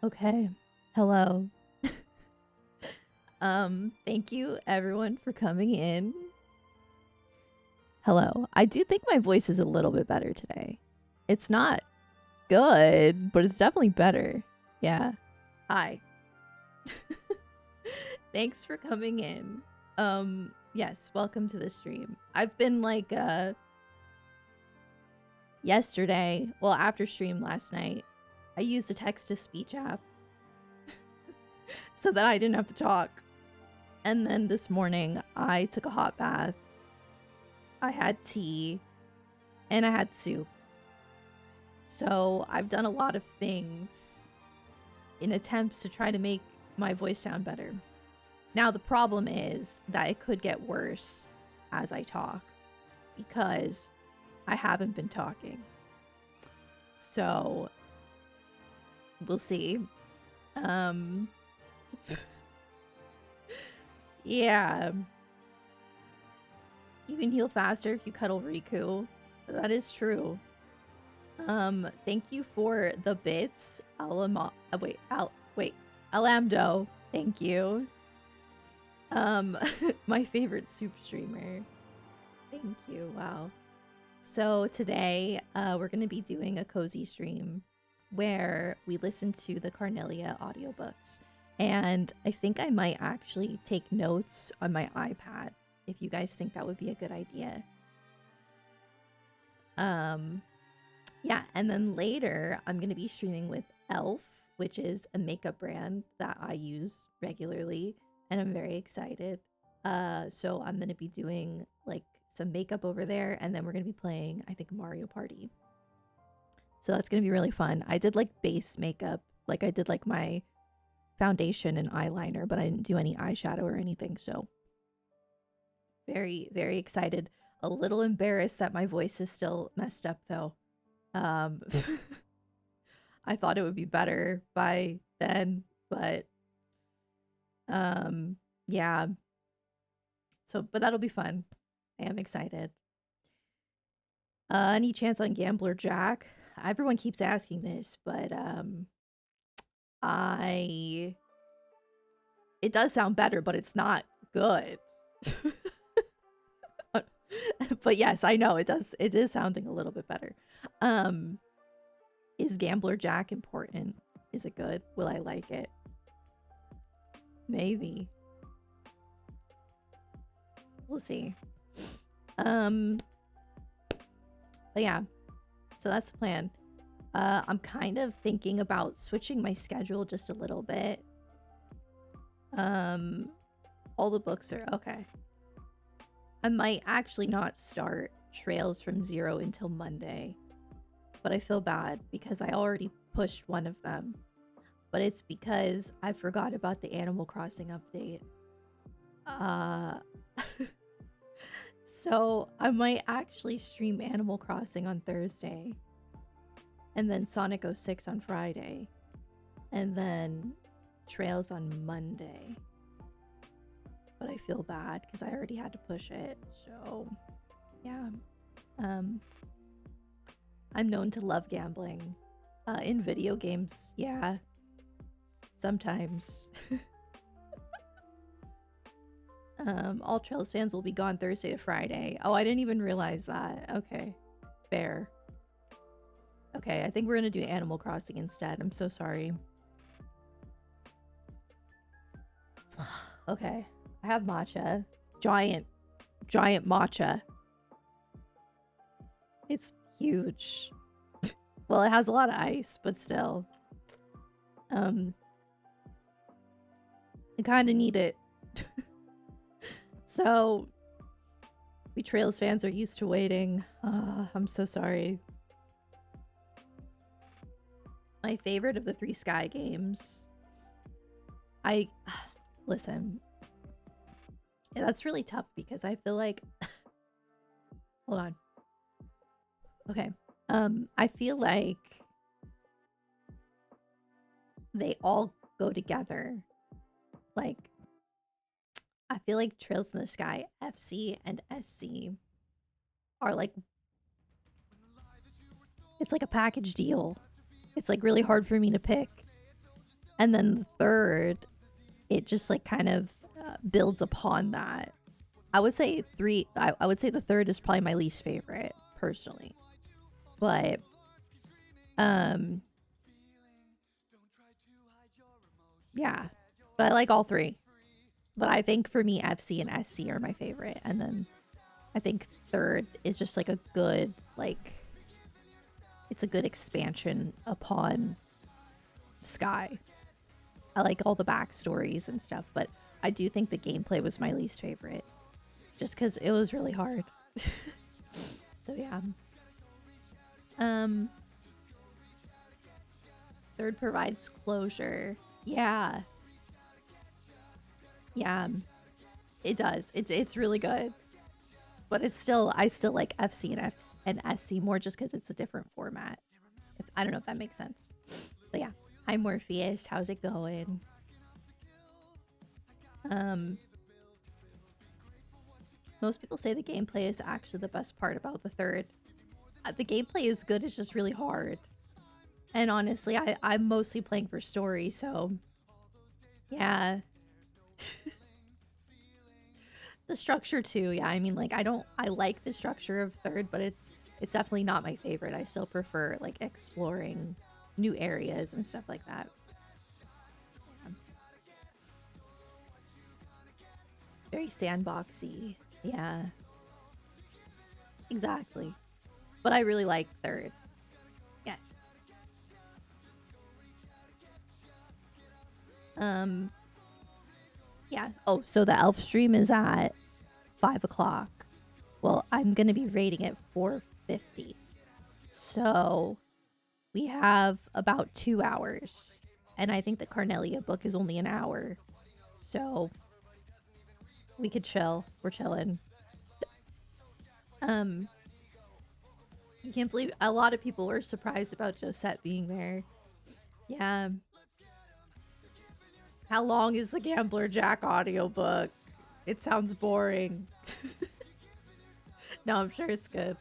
Okay. Hello. Thank you everyone for coming in. Hello. I do think my voice is a little bit better today. It's not good, but it's definitely better. Yeah. Hi. Thanks for coming in. Yes, welcome to the stream. I've been like yesterday, well after stream last night, I used a text to speech app so that I didn't have to talk. And then this morning, I took a hot bath. I had tea, and I had soup. So I've done a lot of things in attempts to try to make my voice sound better. Now, the problem is that it could get worse as I talk because I haven't been talking. So we'll see. Yeah. You can heal faster if you cuddle Riku. That is true. Thank you for the bits. Alamdo. Thank you. My favorite soup streamer. Thank you. Wow. So today, we're gonna be doing a cozy stream where we listen to the Carnelia audiobooks. And I think I might actually take notes on my iPad if you guys think that would be a good idea. Yeah, and then later I'm going to be streaming with Elf, which is a makeup brand that I use regularly, and I'm very excited. So I'm going to be doing like some makeup over there, and then we're going to be playing, I think, Mario Party. So that's going to be really fun. I did like base makeup, like I did like my foundation and eyeliner, but I didn't do any eyeshadow or anything, so very, very excited. A little embarrassed that my voice is still messed up though. I thought it would be better by then, but yeah. So, but that'll be fun. I am excited. Any chance on Gambler Jack? Everyone keeps asking this, but it does sound better, but it's not good. But yes, I know it does. It is sounding a little bit better. Is Gambler Jack important? Is it good? Will I like it? Maybe. We'll see. But yeah. So that's the plan. I'm kind of thinking about switching my schedule just a little bit. All the books are okay. I might actually not start Trails from Zero until Monday. But I feel bad because I already pushed one of them. But it's because I forgot about the Animal Crossing update. So I might actually stream Animal Crossing on Thursday. And then Sonic 06 on Friday. And then Trails on Monday. But I feel bad because I already had to push it. So yeah. I'm known to love gambling. In video games, yeah. Sometimes. All Trails fans will be gone Thursday to Friday. Oh, I didn't even realize that. Okay. Fair. Okay, I think we're gonna do Animal Crossing instead. I'm so sorry. Okay. I have matcha. Giant matcha. It's huge. Well, it has a lot of ice, but still. I kind of need it. So, we Trails fans are used to waiting. I'm so sorry. My favorite of the 3 Sky games. Listen. Yeah, that's really tough because I feel like... Hold on. Okay. I feel like they all go together. Like, I feel like Trails in the Sky FC and SC are like, it's like a package deal. It's like really hard for me to pick. And then the third, it just like kind of builds upon that. I would say I would say the third is probably my least favorite personally, but um, yeah, but I like all three. But I think for me, FC and SC are my favorite, and then I think third is just like a good it's a good expansion upon Sky. I like all the backstories and stuff, but I do think the gameplay was my least favorite, just because it was really hard. So yeah. Third provides closure. Yeah. Yeah. It does. It's really good. But I still like FC and SC more just because it's a different format. I don't know if that makes sense. But yeah. Hi Morpheus, how's it going? Most people say the gameplay is actually the best part about the third. The gameplay is good, it's just really hard. And honestly, I'm mostly playing for story, so yeah. The structure too, yeah. I mean, like I like the structure of third, but it's definitely not my favorite. I still prefer like exploring new areas and stuff like that. Yeah. Very sandboxy. Yeah. Exactly. But I really like third. Yes. Yeah. Oh, so the elf stream is at 5 o'clock. Well, I'm gonna be rating it 4:50. So we have about 2 hours. And I think the Carnelia book is only an hour. So we could chill. We're chilling. You can't believe a lot of people were surprised about Josette being there. Yeah. How long is the Gambler Jack audiobook? It sounds boring. No, I'm sure it's good.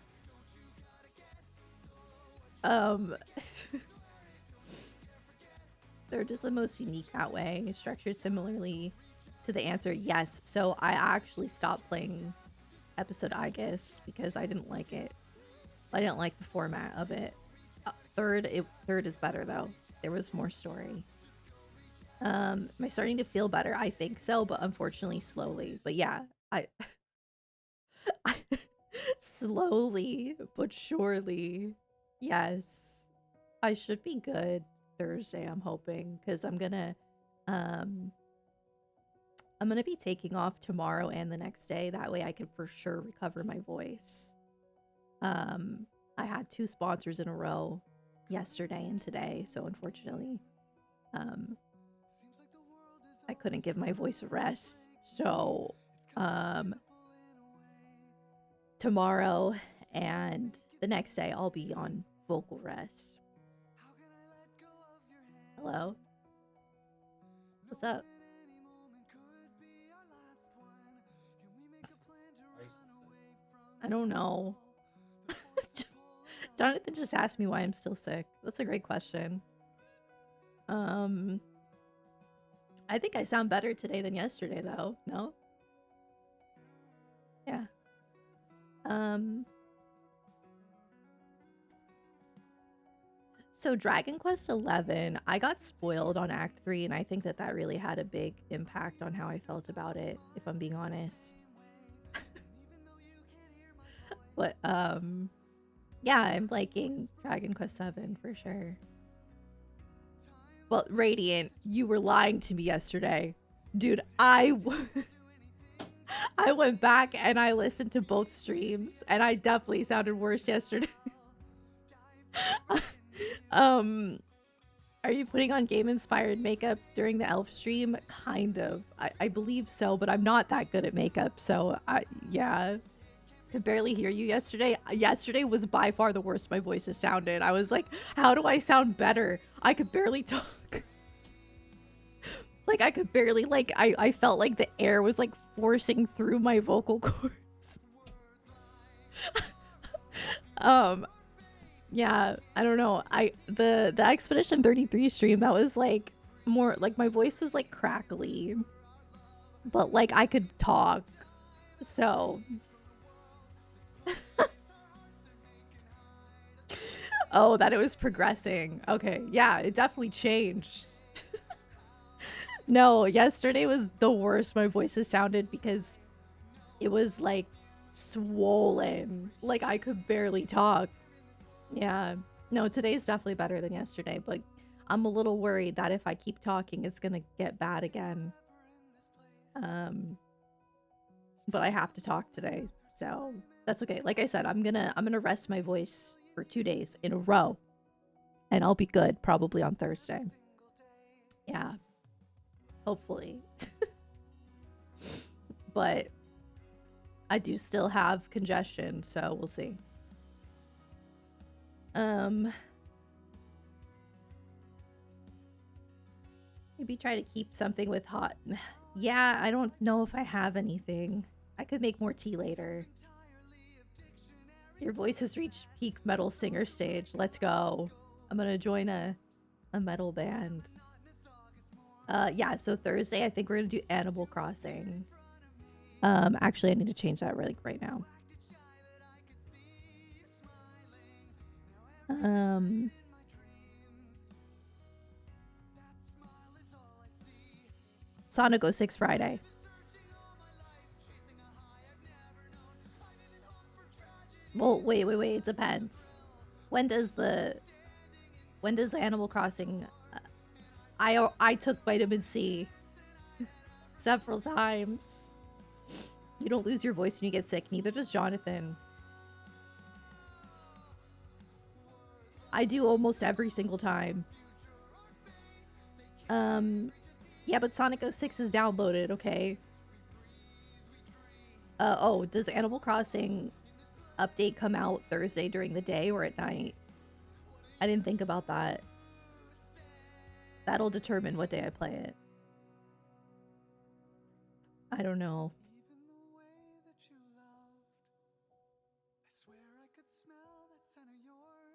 They're just the most unique that way. Structured similarly to the answer, yes. So I actually stopped playing episode I guess because I didn't like it. I didn't like the format of it. Third is better though. There was more story. Am I starting to feel better? I think so, but unfortunately slowly. But yeah, I slowly but surely. Yes. I should be good Thursday, I'm hoping, because I'm gonna be taking off tomorrow and the next day. That way I can for sure recover my voice. I had 2 sponsors in a row yesterday and today, so unfortunately, I couldn't give my voice a rest. So, tomorrow and the next day I'll be on vocal rest. Hello? What's up? I don't know. Jonathan just asked me why I'm still sick. That's a great question. I think I sound better today than yesterday though. No? Yeah. So Dragon Quest 11, I got spoiled on Act 3 and I think that really had a big impact on how I felt about it, if I'm being honest. But yeah, I'm liking Dragon Quest 7 for sure. Well, Radiant, you were lying to me yesterday. Dude, I went back and I listened to both streams and I definitely sounded worse yesterday. Are you putting on game-inspired makeup during the elf stream? Kind of. I believe so, but I'm not that good at makeup, so yeah. Could barely hear you yesterday. Yesterday was by far the worst my voice has sounded. I was like, how do I sound better? I could barely talk. Like, I could barely, like, I felt like the air was, like, forcing through my vocal cords. Yeah, I don't know. The Expedition 33 stream, that was, like, more like my voice was like crackly, but like I could talk. So oh, that it was progressing. Okay. Yeah, it definitely changed. No, yesterday was the worst my voice has sounded because it was like swollen. Like I could barely talk. Yeah. No, today's definitely better than yesterday, but I'm a little worried that if I keep talking, it's gonna get bad again. But I have to talk today, so that's okay. Like I said, I'm gonna rest my voice for 2 days in a row, and I'll be good probably on Thursday. Yeah, hopefully. But I do still have congestion, so we'll see. Maybe try to keep something with hot. Yeah, I don't know if I have anything. I could make more tea later. Your voice has reached peak metal singer stage. Let's go. I'm gonna join a metal band. Yeah, so Thursday I think we're gonna do Animal Crossing. Actually I need to change that really right now. Sonic 06 Friday. Well, wait, it depends. When does the Animal Crossing I took vitamin C several times. You don't lose your voice when you get sick, neither does Jonathan. I do almost every single time. Yeah, but Sonic 06 is downloaded, okay? Oh, does Animal Crossing update come out Thursday during the day or at night? I didn't think about that. That'll determine what day I play it. I don't know.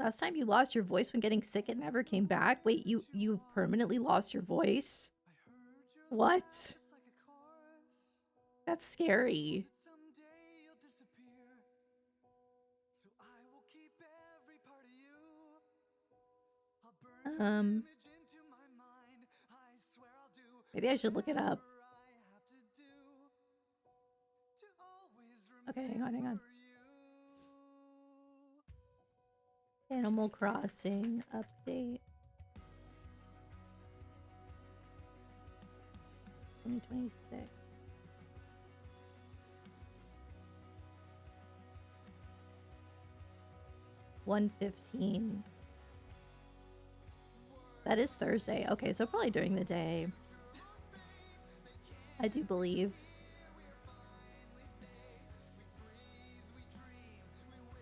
Last time you lost your voice when getting sick, it never came back? Wait, you permanently lost your voice? What? That's scary. Maybe I should look it up. Okay, hang on. Animal Crossing update. 2026. $1:15. That is Thursday. Okay, so probably during the day. I do believe.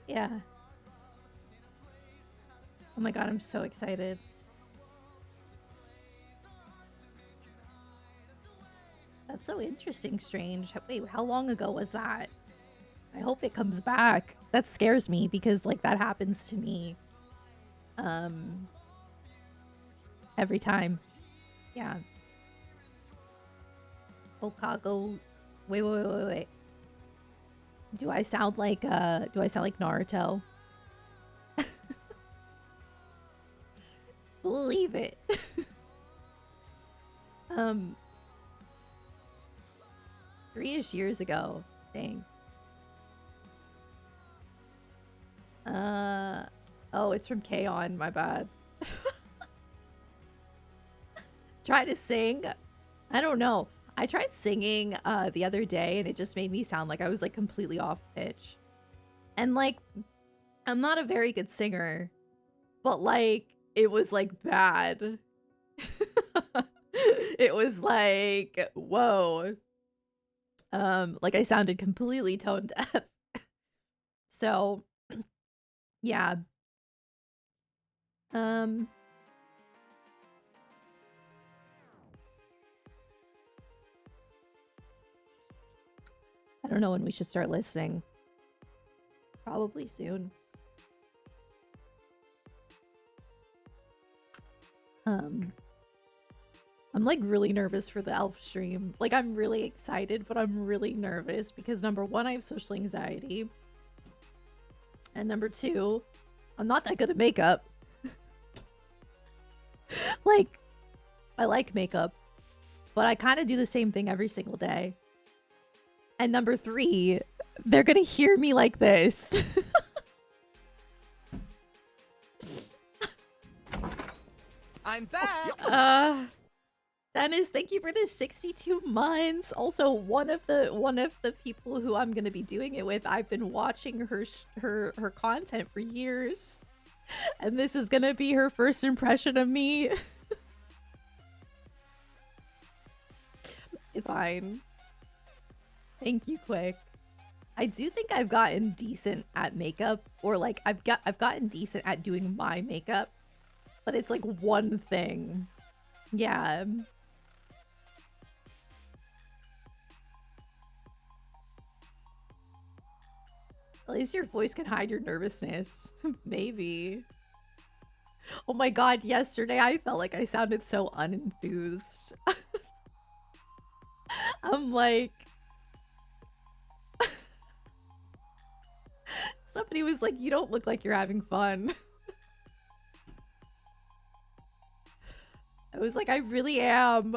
Yeah. Oh my god, I'm so excited. That's so interesting, Strange. Wait, how long ago was that? I hope it comes back. That scares me because, like, that happens to me. Every time. Yeah. Okago. Wait. Do I sound like Naruto? Believe it. 3-ish years ago. Dang. Oh, it's from K-On! My bad. Try to sing. I don't know. I tried singing the other day and it just made me sound like I was like completely off pitch. And like, I'm not a very good singer, but like, it was like bad. It was like, whoa. Like I sounded completely tone deaf. So, yeah. I don't know when we should start listening. Probably soon. I'm like really nervous for the elf stream. Like I'm really excited, but I'm really nervous because number one, I have social anxiety. And number two, I'm not that good at makeup. Like, I like makeup, but I kind of do the same thing every single day. And number three, they're gonna hear me like this. I'm back. Dennis, thank you for the 62 months. Also, one of the people who I'm gonna be doing it with, I've been watching her content for years, and this is gonna be her first impression of me. It's fine. Thank you, Quick. I do think I've gotten decent at makeup, or like I've gotten decent at doing my makeup, but it's like one thing. Yeah. At least your voice can hide your nervousness. Maybe. Oh my god, yesterday I felt like I sounded so unenthused. I'm like... Somebody was like, you don't look like you're having fun. I was like, I really am.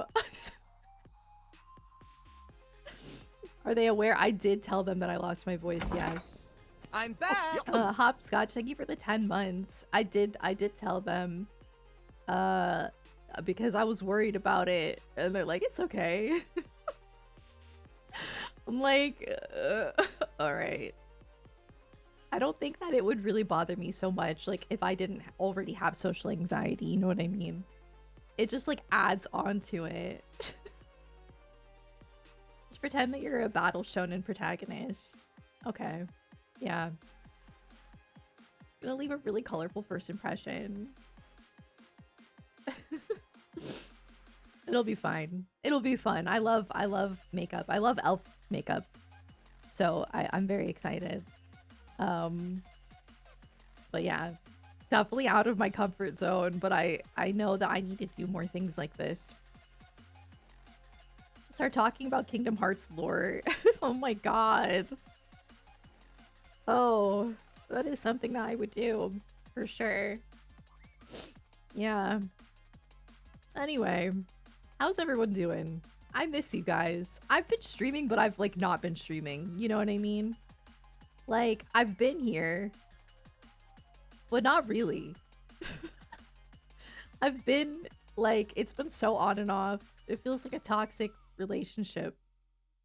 Are they aware? I did tell them that I lost my voice, yes. I'm back. Hopscotch, thank you for the 10 months. I did tell them, because I was worried about it, and they're like, it's okay. I'm like, all right. I don't think that it would really bother me so much, like, if I didn't already have social anxiety, you know what I mean? It just, like, adds on to it. Just pretend that you're a battle shonen protagonist. Okay. Yeah. Gonna leave a really colorful first impression. It'll be fine. It'll be fun. I love makeup. I love elf makeup. So I'm very excited. But yeah, definitely out of my comfort zone, but I know that I need to do more things like this. Start talking about Kingdom Hearts lore. Oh my god. Oh, that is something that I would do for sure. Yeah. Anyway, how's everyone doing? I miss you guys. I've been streaming, but I've like not been streaming. You know what I mean? Like, I've been here, but not really. I've been like, it's been so on and off. It feels like a toxic relationship.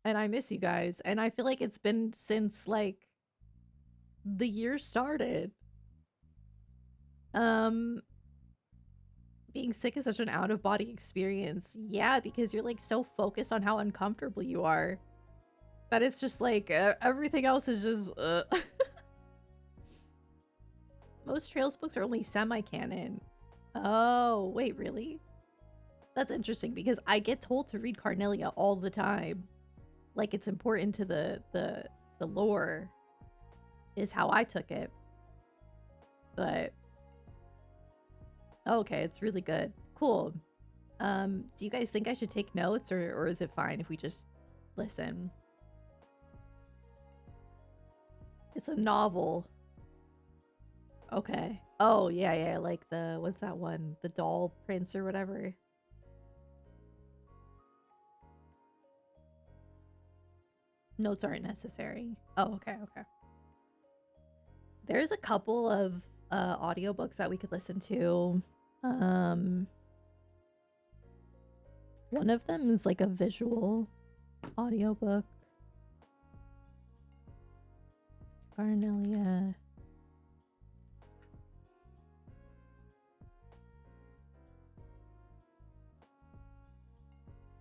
And I miss you guys. And I feel like it's been since like the year started. Being sick is such an out-of-body experience. Yeah, because you're like so focused on how uncomfortable you are that it's just like everything else is just Most Trails books are only semi-canon. Oh, wait, really? That's interesting because I get told to read Carnelia all the time. Like it's important to the lore is how I took it. But okay, it's really good. Cool. Do you guys think I should take notes or is it fine if we just listen? It's a novel. Okay. Oh, yeah, like the, what's that one? The Doll Prince or whatever. Notes aren't necessary. Oh, okay. There's a couple of audiobooks that we could listen to. One of them is like a visual audiobook. Carnelia.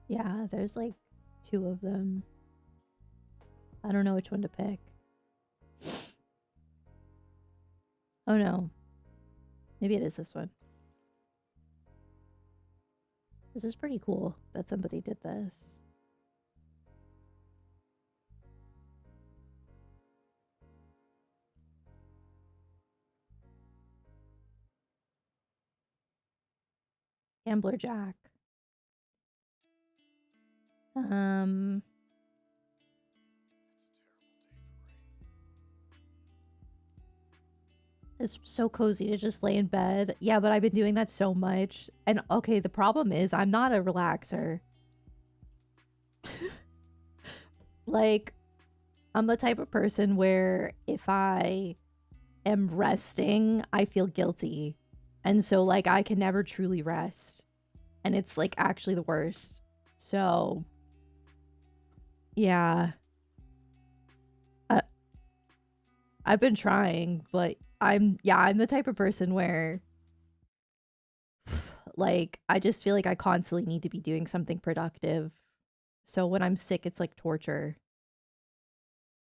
Yeah, there's like 2 of them. I don't know which one to pick. Oh no. Maybe it is this one. This is pretty cool that somebody did this. Gambler Jack. Um, it's so cozy to just lay in bed. Yeah, but I've been doing that so much. And okay, the problem is I'm not a relaxer. Like, I'm the type of person where if I am resting, I feel guilty. And so, like, I can never truly rest. And it's, like, actually the worst. So, yeah. I, I've been trying, but I'm the type of person where, like, I just feel like I constantly need to be doing something productive. So when I'm sick, it's like torture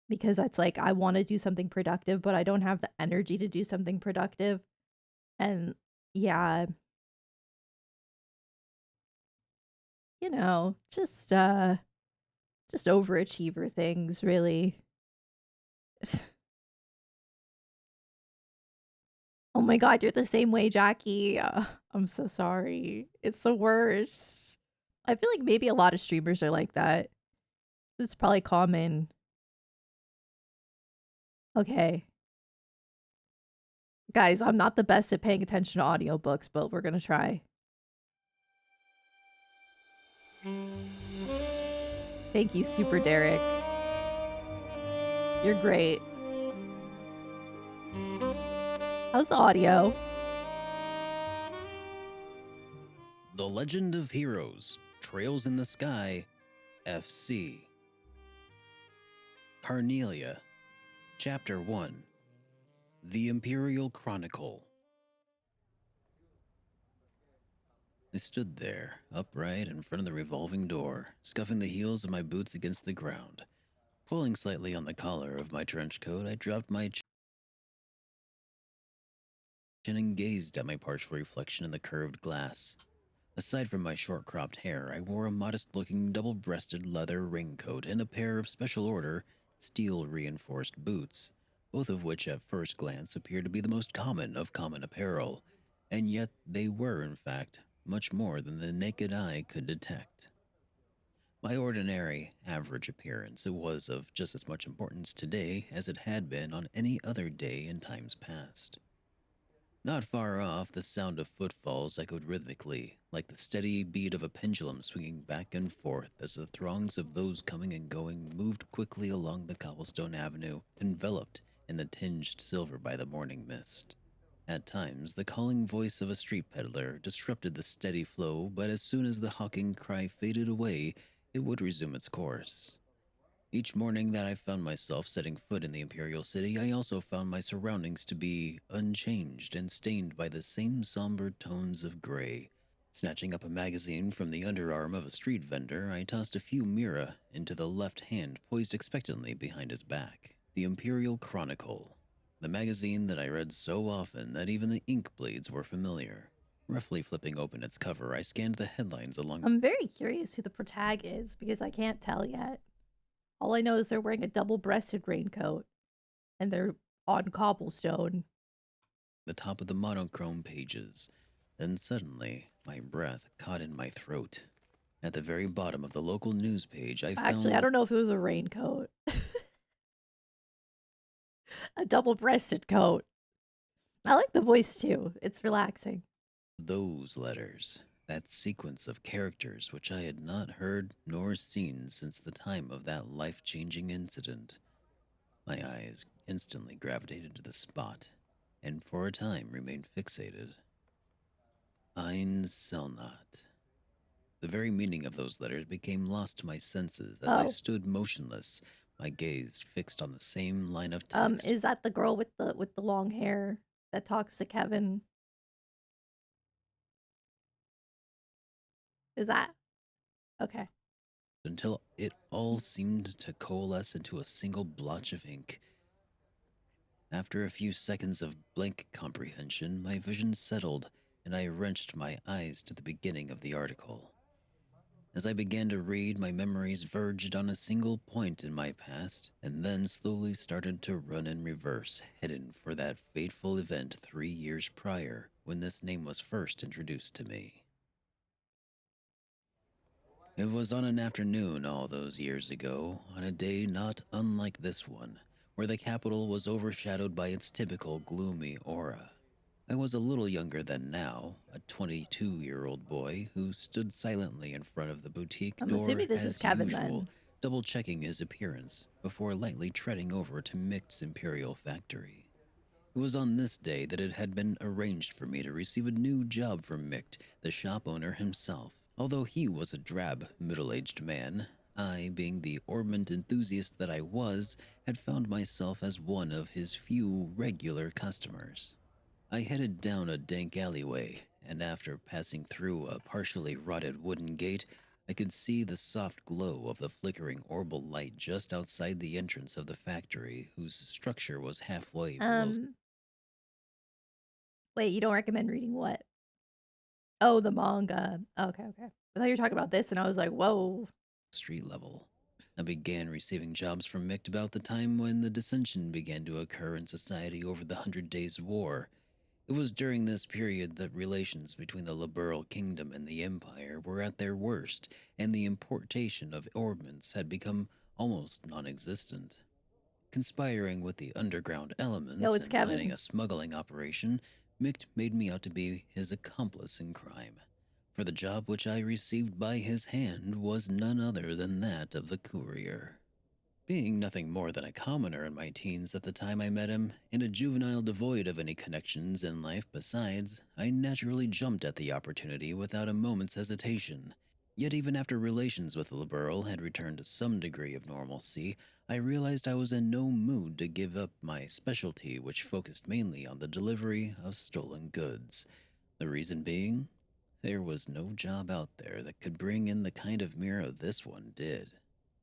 because it's like I want to do something productive, but I don't have the energy to do something productive. And yeah, you know, just overachiever things, really. Oh my god, you're the same way, Jackie. I'm so sorry. It's the worst. I feel like maybe a lot of streamers are like that. It's probably common. Okay. Guys, I'm not the best at paying attention to audiobooks, but we're gonna try. Thank you, Super Derek. You're great. How's the audio? The Legend of Heroes, Trails in the Sky, FC. Carnelia, Chapter 1. The Imperial Chronicle. I stood there, upright in front of the revolving door, scuffing the heels of my boots against the ground. Pulling slightly on the collar of my trench coat, I dropped my chin and gazed at my partial reflection in the curved glass. Aside from my short-cropped hair, I wore a modest-looking double-breasted leather raincoat and a pair of special-order, steel-reinforced boots, both of which at first glance appeared to be the most common of common apparel, and yet they were, in fact, much more than the naked eye could detect. My ordinary, average appearance was of just as much importance today as it had been on any other day in times past. Not far off, the sound of footfalls echoed rhythmically, like the steady beat of a pendulum swinging back and forth as the throngs of those coming and going moved quickly along the cobblestone avenue, enveloped in the tinged silver by the morning mist. At times, the calling voice of a street peddler disrupted the steady flow, but as soon as the hawking cry faded away, it would resume its course. Each morning that I found myself setting foot in the Imperial City, I also found my surroundings to be unchanged and stained by the same somber tones of gray. Snatching up a magazine from the underarm of a street vendor, I tossed a few mira into the left hand poised expectantly behind his back. The Imperial Chronicle, the magazine that I read so often that even the ink bleeds were familiar. Roughly flipping open its cover, I scanned the headlines along. I'm very curious who the protag is because I can't tell yet. All I know is they're wearing a double-breasted raincoat and they're on cobblestone. The top of the monochrome pages. Then suddenly, my breath caught in my throat. At the very bottom of the local news page, I Actually, I found don't know if it was a raincoat. A double-breasted coat. I like the voice too. It's relaxing. those letters, that sequence of characters which I had not heard nor seen since the time of that life changing incident. My eyes instantly gravitated to the spot, and for a time remained fixated. Ein Selnat. The very meaning of those letters became lost to my senses as I Oh, stood motionless, my gaze fixed on the same line of text. is that the girl with the long hair that talks to Kevin? Is that okay? Until it all seemed to coalesce into a single blotch of ink. After a few seconds of blank comprehension, my vision settled and I wrenched my eyes to the beginning of the article. As I began to read, my memories verged on a single point in my past and then slowly started to run in reverse, headed for that fateful event 3 years prior when this name was first introduced to me. It was on an afternoon all those years ago, on a day not unlike this one, where the capital was overshadowed by its typical gloomy aura. I was a little younger than now, a 22-year-old boy who stood silently in front of the boutique I'm assuming door this is as Kevin usual, then. double checking his appearance before lightly treading over to Mick's Imperial factory. It was on this day that it had been arranged for me to receive a new job from Mick, the shop owner himself. Although he was a drab, middle-aged man, I, being the ornament enthusiast that I was, had found myself as one of his few regular customers. I headed down a dank alleyway, and after passing through a partially rotted wooden gate, I could see the soft glow of the flickering orbital light just outside the entrance of the factory, whose structure was halfway below Um, Wait, you don't recommend reading what? Oh, the manga. Okay, okay. I thought you were talking about this, and I was like, whoa. street level. I began receiving jobs from Mick about the time when the dissension began to occur in society over the Hundred Days' War. It was during this period that relations between the liberal kingdom and the empire were at their worst, and the importation of ornaments had become almost non existent. Conspiring with the underground Yo, elements it's and planning Kevin. a smuggling operation, Mick made me out to be his accomplice in crime. For the job which I received by his hand was none other than that of the courier. Being nothing more than a commoner in my teens at the time I met him, and a juvenile devoid of any connections in life besides, I naturally jumped at the opportunity without a moment's hesitation. Yet even after relations with the liberal had returned to some degree of normalcy, I realized I was in no mood to give up my specialty, which focused mainly on the delivery of stolen goods. The reason being, there was no job out there that could bring in the kind of mirror this one did.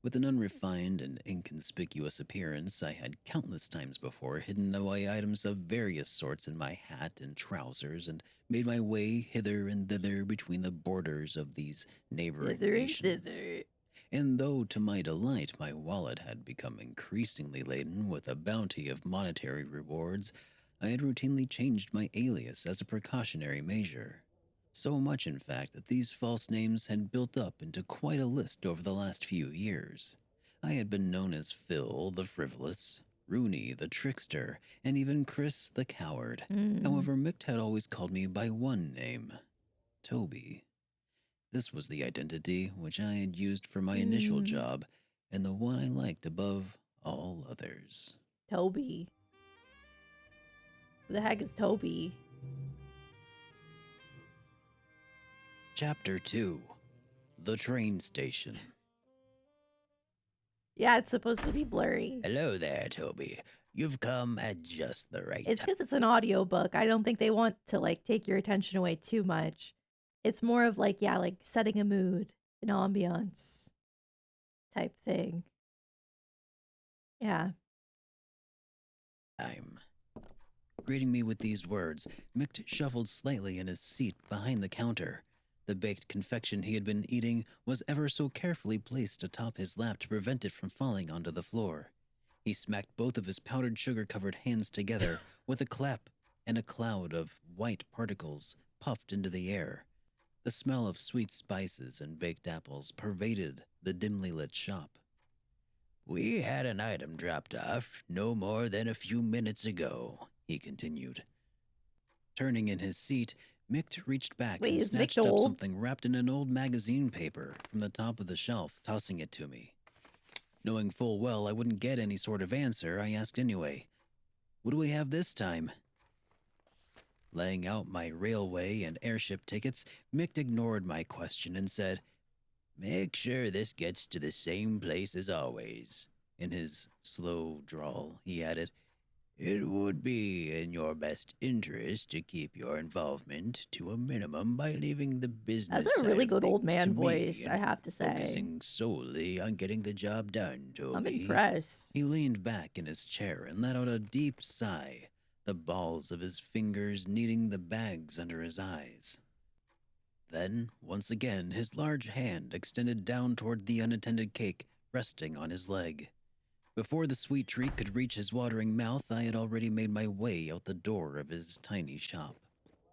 With an unrefined and inconspicuous appearance, I had countless times before hidden away items of various sorts in my hat and trousers and made my way hither and thither between the borders of these neighboring Thither and nations. thither. And though to my delight my wallet had become increasingly laden with a bounty of monetary rewards, I had routinely changed my alias as a precautionary measure. So much, in fact, that these false names had built up into quite a list over the last few years. I had been known as Phil the Frivolous, Rooney the Trickster, and even Chris the Coward. Hmm. However, Mick had always called me by one name, Toby. This was the identity which I had used for my initial Hmm. job, and the one I liked above all others. Toby. Who the heck is Toby? Chapter 2: The Train Station. Yeah, it's supposed to be blurry. Hello there, Toby. You've come at just the right It's time. because it's an audiobook. I don't think they want to like take your attention away too much. It's more of like, yeah, like setting a mood, an ambiance type thing. Yeah. Greeting me with these words, Mick shuffled slightly in his seat behind the counter. The baked confection he had been eating was ever so carefully placed atop his lap to prevent it from falling onto the floor. He smacked both of his powdered sugar-covered hands together with a clap, and a cloud of white particles puffed into the air. The smell of sweet spices and baked apples pervaded the dimly lit shop. We had an item dropped off no more than a few minutes ago, he continued. Turning in his seat, Mick reached back Wait, and is Mick snatched up old? something wrapped in an old magazine paper from the top of the shelf, tossing it to me. Knowing full well I wouldn't get any sort of answer, I asked anyway. What do we have this time? Laying out my railway and airship tickets, Mick ignored my question and said, Make sure this gets to the same place as always. In his slow drawl, he added, It would be in your best interest to keep your involvement to a minimum by leaving the That's business a side really of good old things to man me voice, I and have to say. focusing solely on getting the job done, I'm Toby. impressed. He leaned back in his chair and let out a deep sigh, the balls of his fingers kneading the bags under his eyes. Then, once again, his large hand extended down toward the unattended cake resting on his leg. Before the sweet treat could reach his watering mouth, I had already made my way out the door of his tiny shop.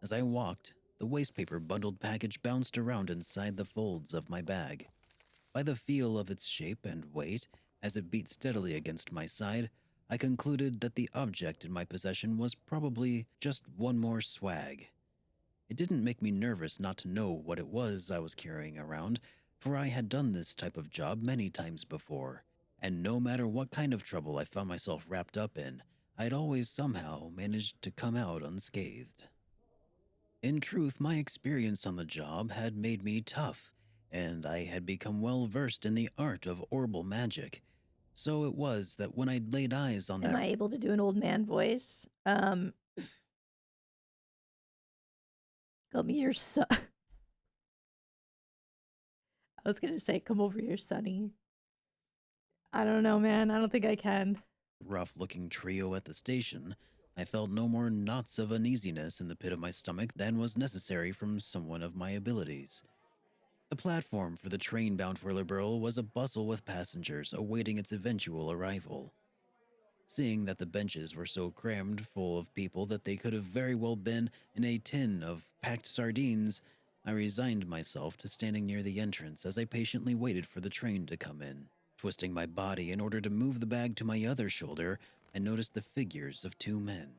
As I walked, the wastepaper bundled package bounced around inside the folds of my bag. By the feel of its shape and weight, as it beat steadily against my side, I concluded that the object in my possession was probably just one more swag. It didn't make me nervous not to know what it was I was carrying around, for I had done this type of job many times before, and no matter what kind of trouble I found myself wrapped up in, I'd always somehow managed to come out unscathed. In truth, my experience on the job had made me tough, and I had become well versed in the art of orbital magic. So it was that when I laid eyes on Am that I able to do an old man voice? Come here, son. I was gonna say, come over here, Sonny. I don't know, man. I don't think I can. rough looking trio at the station, I felt no more knots of uneasiness in the pit of my stomach than was necessary from someone of my abilities. The platform for the train bound for Liberal was abustle with passengers awaiting its eventual arrival. Seeing that the benches were so crammed full of people that they could have very well been in a tin of packed sardines, I resigned myself to standing near the entrance as I patiently waited for the train to come in. Twisting my body in order to move the bag to my other shoulder, I noticed the figures of two men.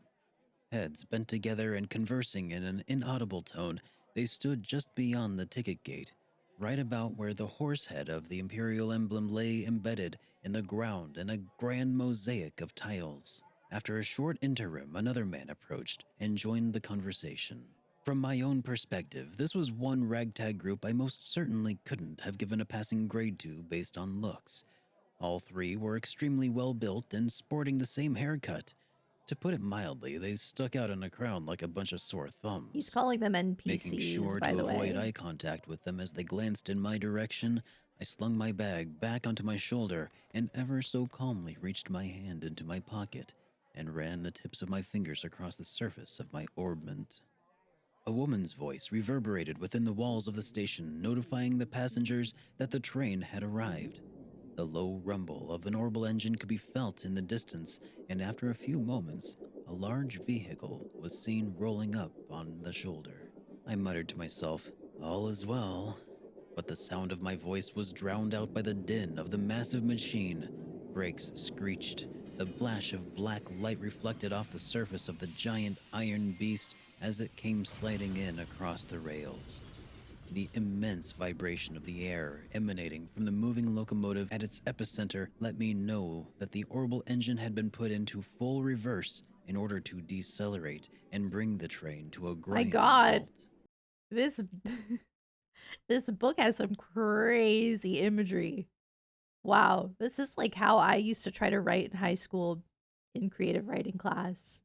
Heads bent together and conversing in an inaudible tone, they stood just beyond the ticket gate, right about where the horse head of the imperial emblem lay embedded in the ground in a grand mosaic of tiles. After a short interim, another man approached and joined the conversation. From my own perspective, this was one ragtag group I most certainly couldn't have given a passing grade to based on looks. All three were extremely well built and sporting the same haircut. To put it mildly, they stuck out in a crowd like a bunch of sore He's thumbs. calling them Making NPCs, sure by to the avoid way. eye contact with them as they glanced in my direction, I slung my bag back onto my shoulder and ever so calmly reached my hand into my pocket and ran the tips of my fingers across the surface of my orbment. A woman's voice reverberated within the walls of the station, notifying the passengers that the train had arrived. The low rumble of an orbital engine could be felt in the distance, and after a few moments, a large vehicle was seen rolling up on the shoulder. I muttered to myself, "All is well," but the sound of my voice was drowned out by the din of the massive machine. Brakes screeched. The flash of black light reflected off the surface of the giant iron beast as it came sliding in across the rails. The immense vibration of the air emanating from the moving locomotive at its epicenter let me know that the orbital engine had been put into full reverse in order to decelerate and bring the train to a My grinding God, halt. this this book has some crazy imagery. Wow, this is like how I used to try to write in high school in creative writing class.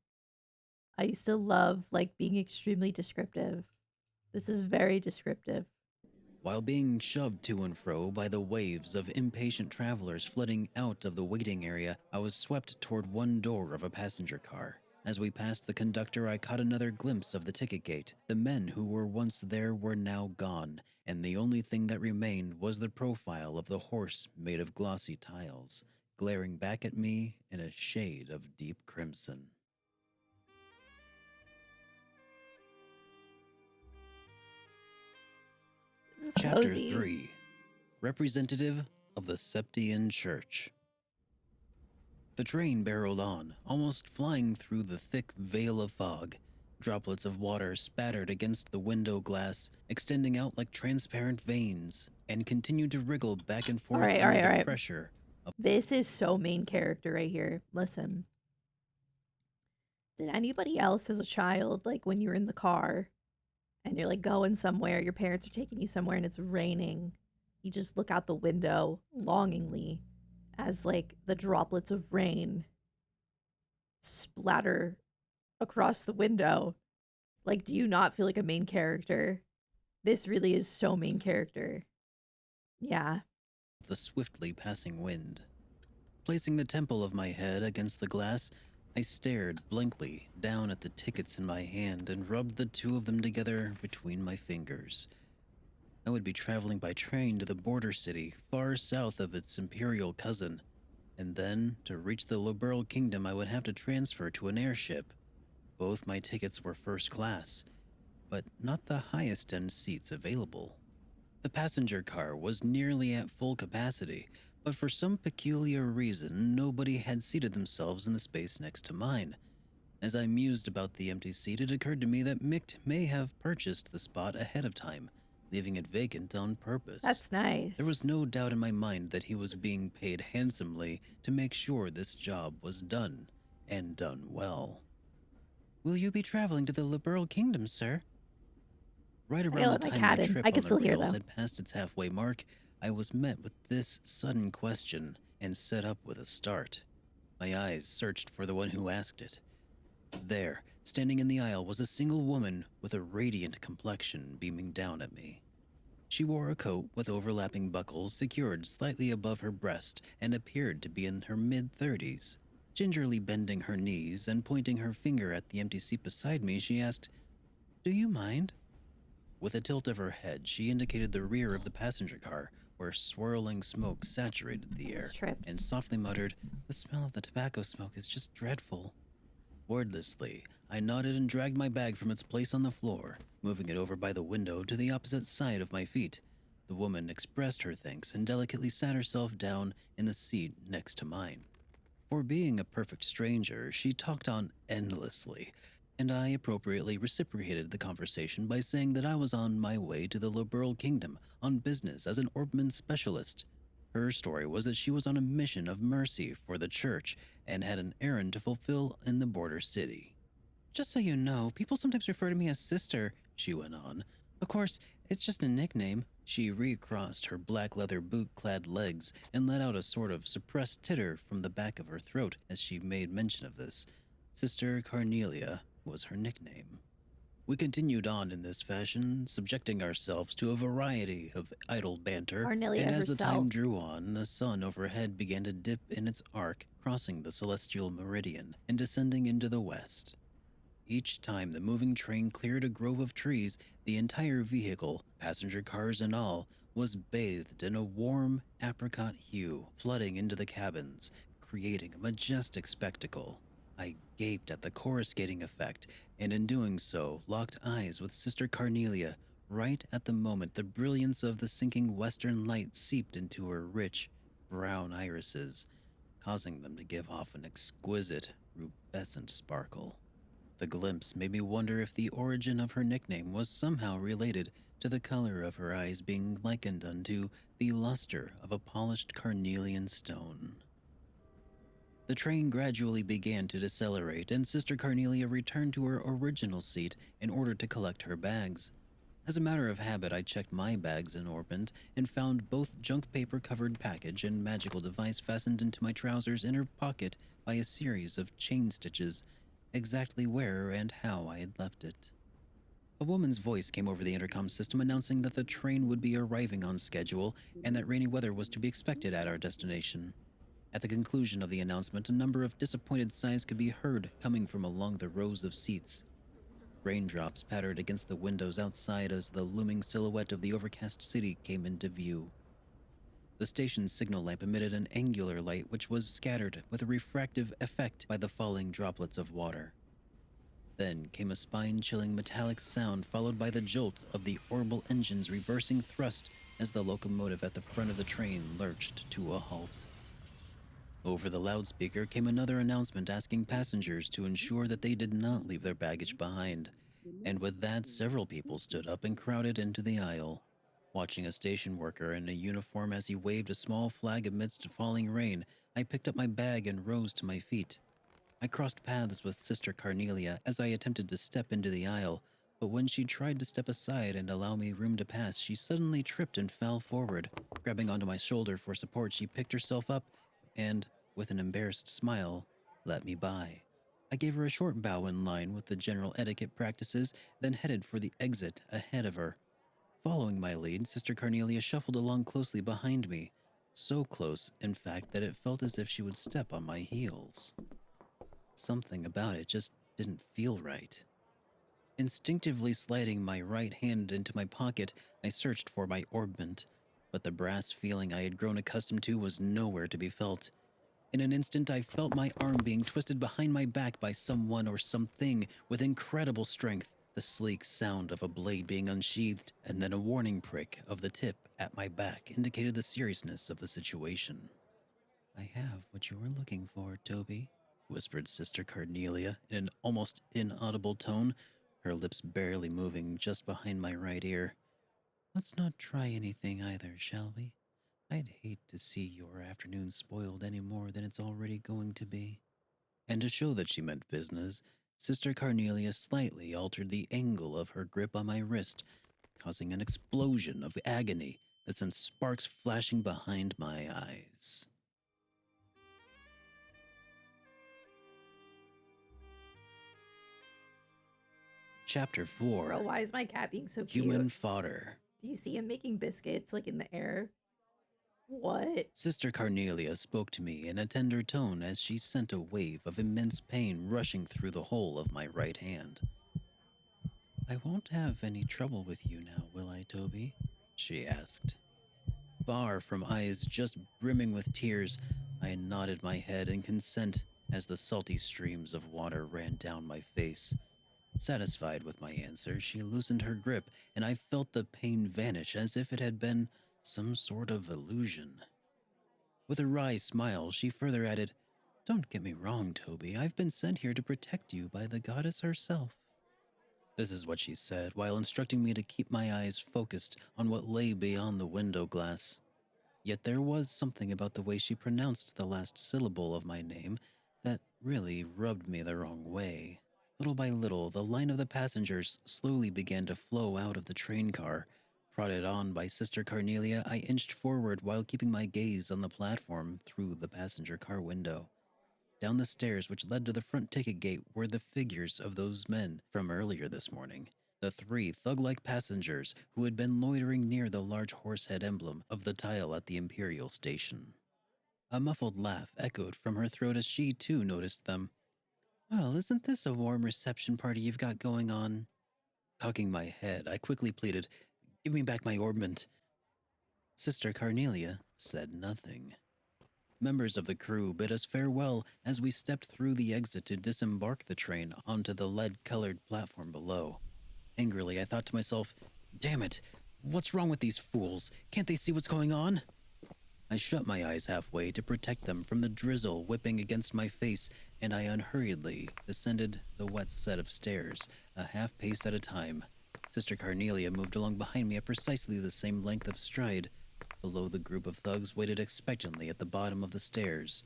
I used to love like being extremely descriptive. This is very descriptive. While being shoved to and fro by the waves of impatient travelers flooding out of the waiting area, I was swept toward one door of a passenger car. As we passed the conductor, I caught another glimpse of the ticket gate. The men who were once there were now gone, and the only thing that remained was the profile of the horse made of glossy tiles, glaring back at me in a shade of deep crimson. This is Chapter cozy. 3: Representative of the Septian Church. The train barreled on, almost flying through the thick veil of fog. Droplets of water spattered against the window glass, extending out like transparent veins, and continued to wriggle back and All forth right, all under right, all the right. pressure of. This is so main character right here. Listen, did anybody else as a child, like when you were in the car and you're like going somewhere, your parents are taking you somewhere and it's raining, you just look out the window longingly as like the droplets of rain splatter across the window? Like, do you not feel like a main character? This really is so main character. Yeah. The swiftly passing wind? Placing the temple of my head against the glass, I stared blankly down at the tickets in my hand and rubbed the two of them together between my fingers. I would be traveling by train to the border city, far south of its imperial cousin, and then, to reach the Liberal Kingdom, I would have to transfer to an airship. Both my tickets were first class, but not the highest end seats available. The passenger car was nearly at full capacity, but for some peculiar reason, nobody had seated themselves in the space next to mine. As I mused about the empty seat, it occurred to me that Mick may have purchased the spot ahead of time, leaving it vacant on purpose. That's There was nice. no doubt in my mind that he was being paid handsomely to make sure this job was done, and done well. "Will you be traveling to the Liberal Kingdom, sir?" Right I gotta around the let my time cat my in. trip I on can the still hear rails though. had passed its halfway mark, I was met with this sudden question and set up with a start. My eyes searched for the one who asked it. There, standing in the aisle, was a single woman with a radiant complexion beaming down at me. She wore a coat with overlapping buckles secured slightly above her breast and appeared to be in her mid-30s. Gingerly bending her knees and pointing her finger at the empty seat beside me, she asked, "Do you mind?" With a tilt of her head, she indicated the rear of the passenger car, where swirling smoke saturated the It's air, and tripped. softly muttered, "The smell of the tobacco smoke is just dreadful." Wordlessly, I nodded and dragged my bag from its place on the floor, moving it over by the window to the opposite side of my feet. The woman expressed her thanks and delicately sat herself down in the seat next to mine. For being a perfect stranger, she talked on endlessly, and I appropriately reciprocated the conversation by saying that I was on my way to the Liberal Kingdom on business as an Orbman specialist. Her story was that she was on a mission of mercy for the church and had an errand to fulfill in the border city. "Just so you know, people sometimes refer to me as Sister," she went on. "Of course, it's just a nickname." She recrossed her black leather boot-clad legs and let out a sort of suppressed titter from the back of her throat as she made mention of this. Sister Carnelia was her nickname. We continued on in this fashion, subjecting ourselves to a variety of idle banter, Carnelia and as the herself. time drew on, the sun overhead began to dip in its arc, crossing the celestial meridian and descending into the west. Each time the moving train cleared a grove of trees, the entire vehicle, passenger cars and all, was bathed in a warm apricot hue, flooding into the cabins, creating a majestic spectacle. I gaped at the coruscating effect, and in doing so, locked eyes with Sister Carnelia. Right at the moment the brilliance of the sinking western light seeped into her rich, brown irises, causing them to give off an exquisite, rubescent sparkle. The glimpse made me wonder if the origin of her nickname was somehow related to the color of her eyes being likened unto the luster of a polished carnelian stone. The train gradually began to decelerate, and Sister Carnelia returned to her original seat in order to collect her bags. As a matter of habit, I checked my bags in orbit and found both junk paper covered package and magical device fastened into my trousers inner pocket by a series of chain stitches, exactly where and how I had left it. A woman's voice came over the intercom system announcing that the train would be arriving on schedule and that rainy weather was to be expected at our destination. At the conclusion of the announcement, a number of disappointed sighs could be heard coming from along the rows of seats. Raindrops pattered against the windows outside as the looming silhouette of the overcast city came into view. The station's signal lamp emitted an angular light which was scattered with a refractive effect by the falling droplets of water. Then came a spine-chilling metallic sound followed by the jolt of the orbital engine's reversing thrust as the locomotive at the front of the train lurched to a halt. Over the loudspeaker came another announcement asking passengers to ensure that they did not leave their baggage behind. And with that, several people stood up and crowded into the aisle. Watching a station worker in a uniform as he waved a small flag amidst falling rain, I picked up my bag and rose to my feet. I crossed paths with Sister Carnelia as I attempted to step into the aisle, but when she tried to step aside and allow me room to pass, she suddenly tripped and fell forward. Grabbing onto my shoulder for support, she picked herself up and, with an embarrassed smile, let me by. I gave her a short bow in line with the general etiquette practices, then headed for the exit ahead of her. Following my lead, Sister Carnelia shuffled along closely behind me, so close, in fact, that it felt as if she would step on my heels. Something about it just didn't feel right. Instinctively sliding my right hand into my pocket, I searched for my orbment, but the brass feeling I had grown accustomed to was nowhere to be felt. In an instant, I felt my arm being twisted behind my back by someone or something with incredible strength. the sleek sound of a blade being unsheathed, and then a warning prick of the tip at my back indicated the seriousness of the situation. I have what you were looking for, Toby, whispered Sister Carnelia in an almost inaudible tone, her lips barely moving just behind my right ear. Let's not try anything either, shall we? I'd hate to see your afternoon spoiled any more than it's already going to be. And to show that she meant business, Sister Carnelia slightly altered the angle of her grip on my wrist, causing an explosion of agony that sent sparks flashing behind my eyes. Chapter 4. Bro, why is my cat being so Human cute? Fodder. Do you see him making biscuits like in the air? What? Sister Carnelia spoke to me in a tender tone as she sent a wave of immense pain rushing through the whole of my right hand. I won't have any trouble with you now, will I, Toby? She asked. Far from eyes just brimming with tears, I nodded my head in consent as the salty streams of water ran down my face. Satisfied with my answer, she loosened her grip, and I felt the pain vanish as if it had been some sort of illusion. With a wry smile, she further added, Don't get me wrong, Toby. I've been sent here to protect you by the goddess herself. This is what she said while instructing me to keep my eyes focused on what lay beyond the window glass. Yet there was something about the way she pronounced the last syllable of my name that really rubbed me the wrong way. Little by little, the line of the passengers slowly began to flow out of the train car. Prodded on by Sister Carnelia, I inched forward while keeping my gaze on the platform through the passenger car window. Down the stairs which led to the front ticket gate were the figures of those men from earlier this morning. The three thug-like passengers who had been loitering near the large horsehead emblem of the tile at the Imperial Station. A muffled laugh echoed from her throat as she, too, noticed them. Well, isn't this a warm reception party you've got going on? Cocking my head, I quickly pleaded, Give me back my orbment. Sister Carnelia said nothing. Members of the crew bid us farewell as we stepped through the exit to disembark the train onto the lead-colored platform below. Angrily, I thought to myself, Damn it, what's wrong with these fools? Can't they see what's going on? I shut my eyes halfway to protect them from the drizzle whipping against my face, and I unhurriedly descended the wet set of stairs, a half pace at a time. Sister Carnelia moved along behind me at precisely the same length of stride. Below, the group of thugs waited expectantly at the bottom of the stairs.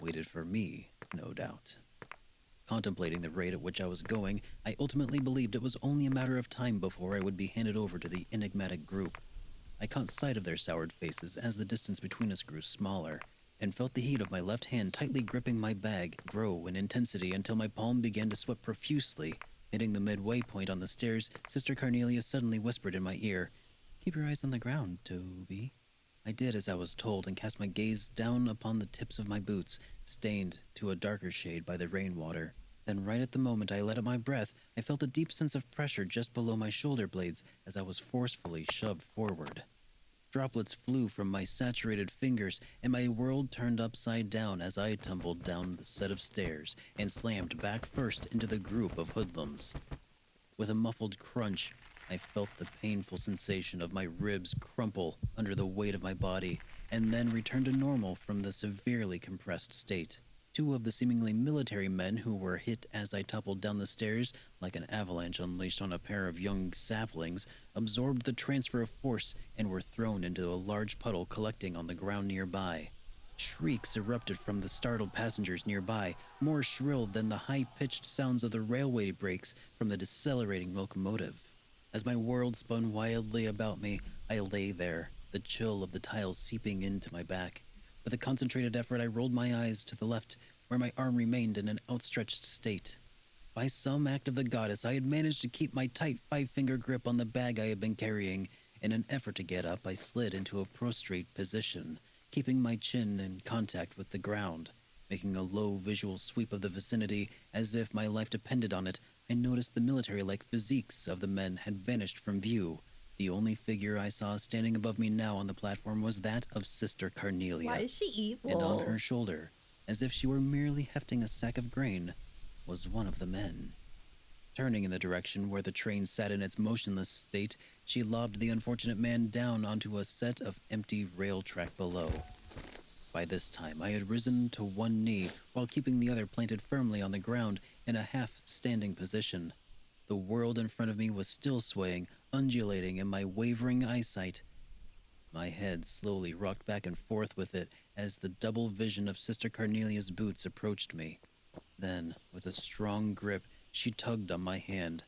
Waited for me, no doubt. Contemplating the rate at which I was going, I ultimately believed it was only a matter of time before I would be handed over to the enigmatic group. I caught sight of their soured faces as the distance between us grew smaller, and felt the heat of my left hand tightly gripping my bag grow in intensity until my palm began to sweat profusely. Hitting the midway point on the stairs, Sister Carnelia suddenly whispered in my ear, Keep your eyes on the ground, Toby. I did as I was told and cast my gaze down upon the tips of my boots, stained to a darker shade by the rainwater. Then right at the moment I let out my breath, I felt a deep sense of pressure just below my shoulder blades as I was forcefully shoved forward. Droplets flew from my saturated fingers, and my world turned upside down as I tumbled down the set of stairs and slammed back first into the group of hoodlums. With a muffled crunch, I felt the painful sensation of my ribs crumple under the weight of my body, and then return to normal from the severely compressed state. Two of the seemingly military men who were hit as I toppled down the stairs, like an avalanche unleashed on a pair of young saplings, absorbed the transfer of force and were thrown into a large puddle collecting on the ground nearby. Shrieks erupted from the startled passengers nearby, more shrill than the high-pitched sounds of the railway brakes from the decelerating locomotive. As my world spun wildly about me, I lay there, the chill of the tiles seeping into my back. With a concentrated effort, I rolled my eyes to the left, where my arm remained in an outstretched state. By some act of the goddess, I had managed to keep my tight five-finger grip on the bag I had been carrying. In an effort to get up, I slid into a prostrate position, keeping my chin in contact with the ground. Making a low visual sweep of the vicinity, as if my life depended on it, I noticed the military-like physiques of the men had vanished from view. The only figure I saw standing above me now on the platform was that of Sister Carnelia. Why is she evil? And on her shoulder, as if she were merely hefting a sack of grain, was one of the men. Turning in the direction where the train sat in its motionless state, she lobbed the unfortunate man down onto a set of empty rail track below. By this time, I had risen to one knee while keeping the other planted firmly on the ground in a half-standing position. The world in front of me was still swaying, undulating in my wavering eyesight. My head slowly rocked back and forth with it as the double vision of Sister Carnelia's boots approached me. Then, with a strong grip, she tugged on my hand.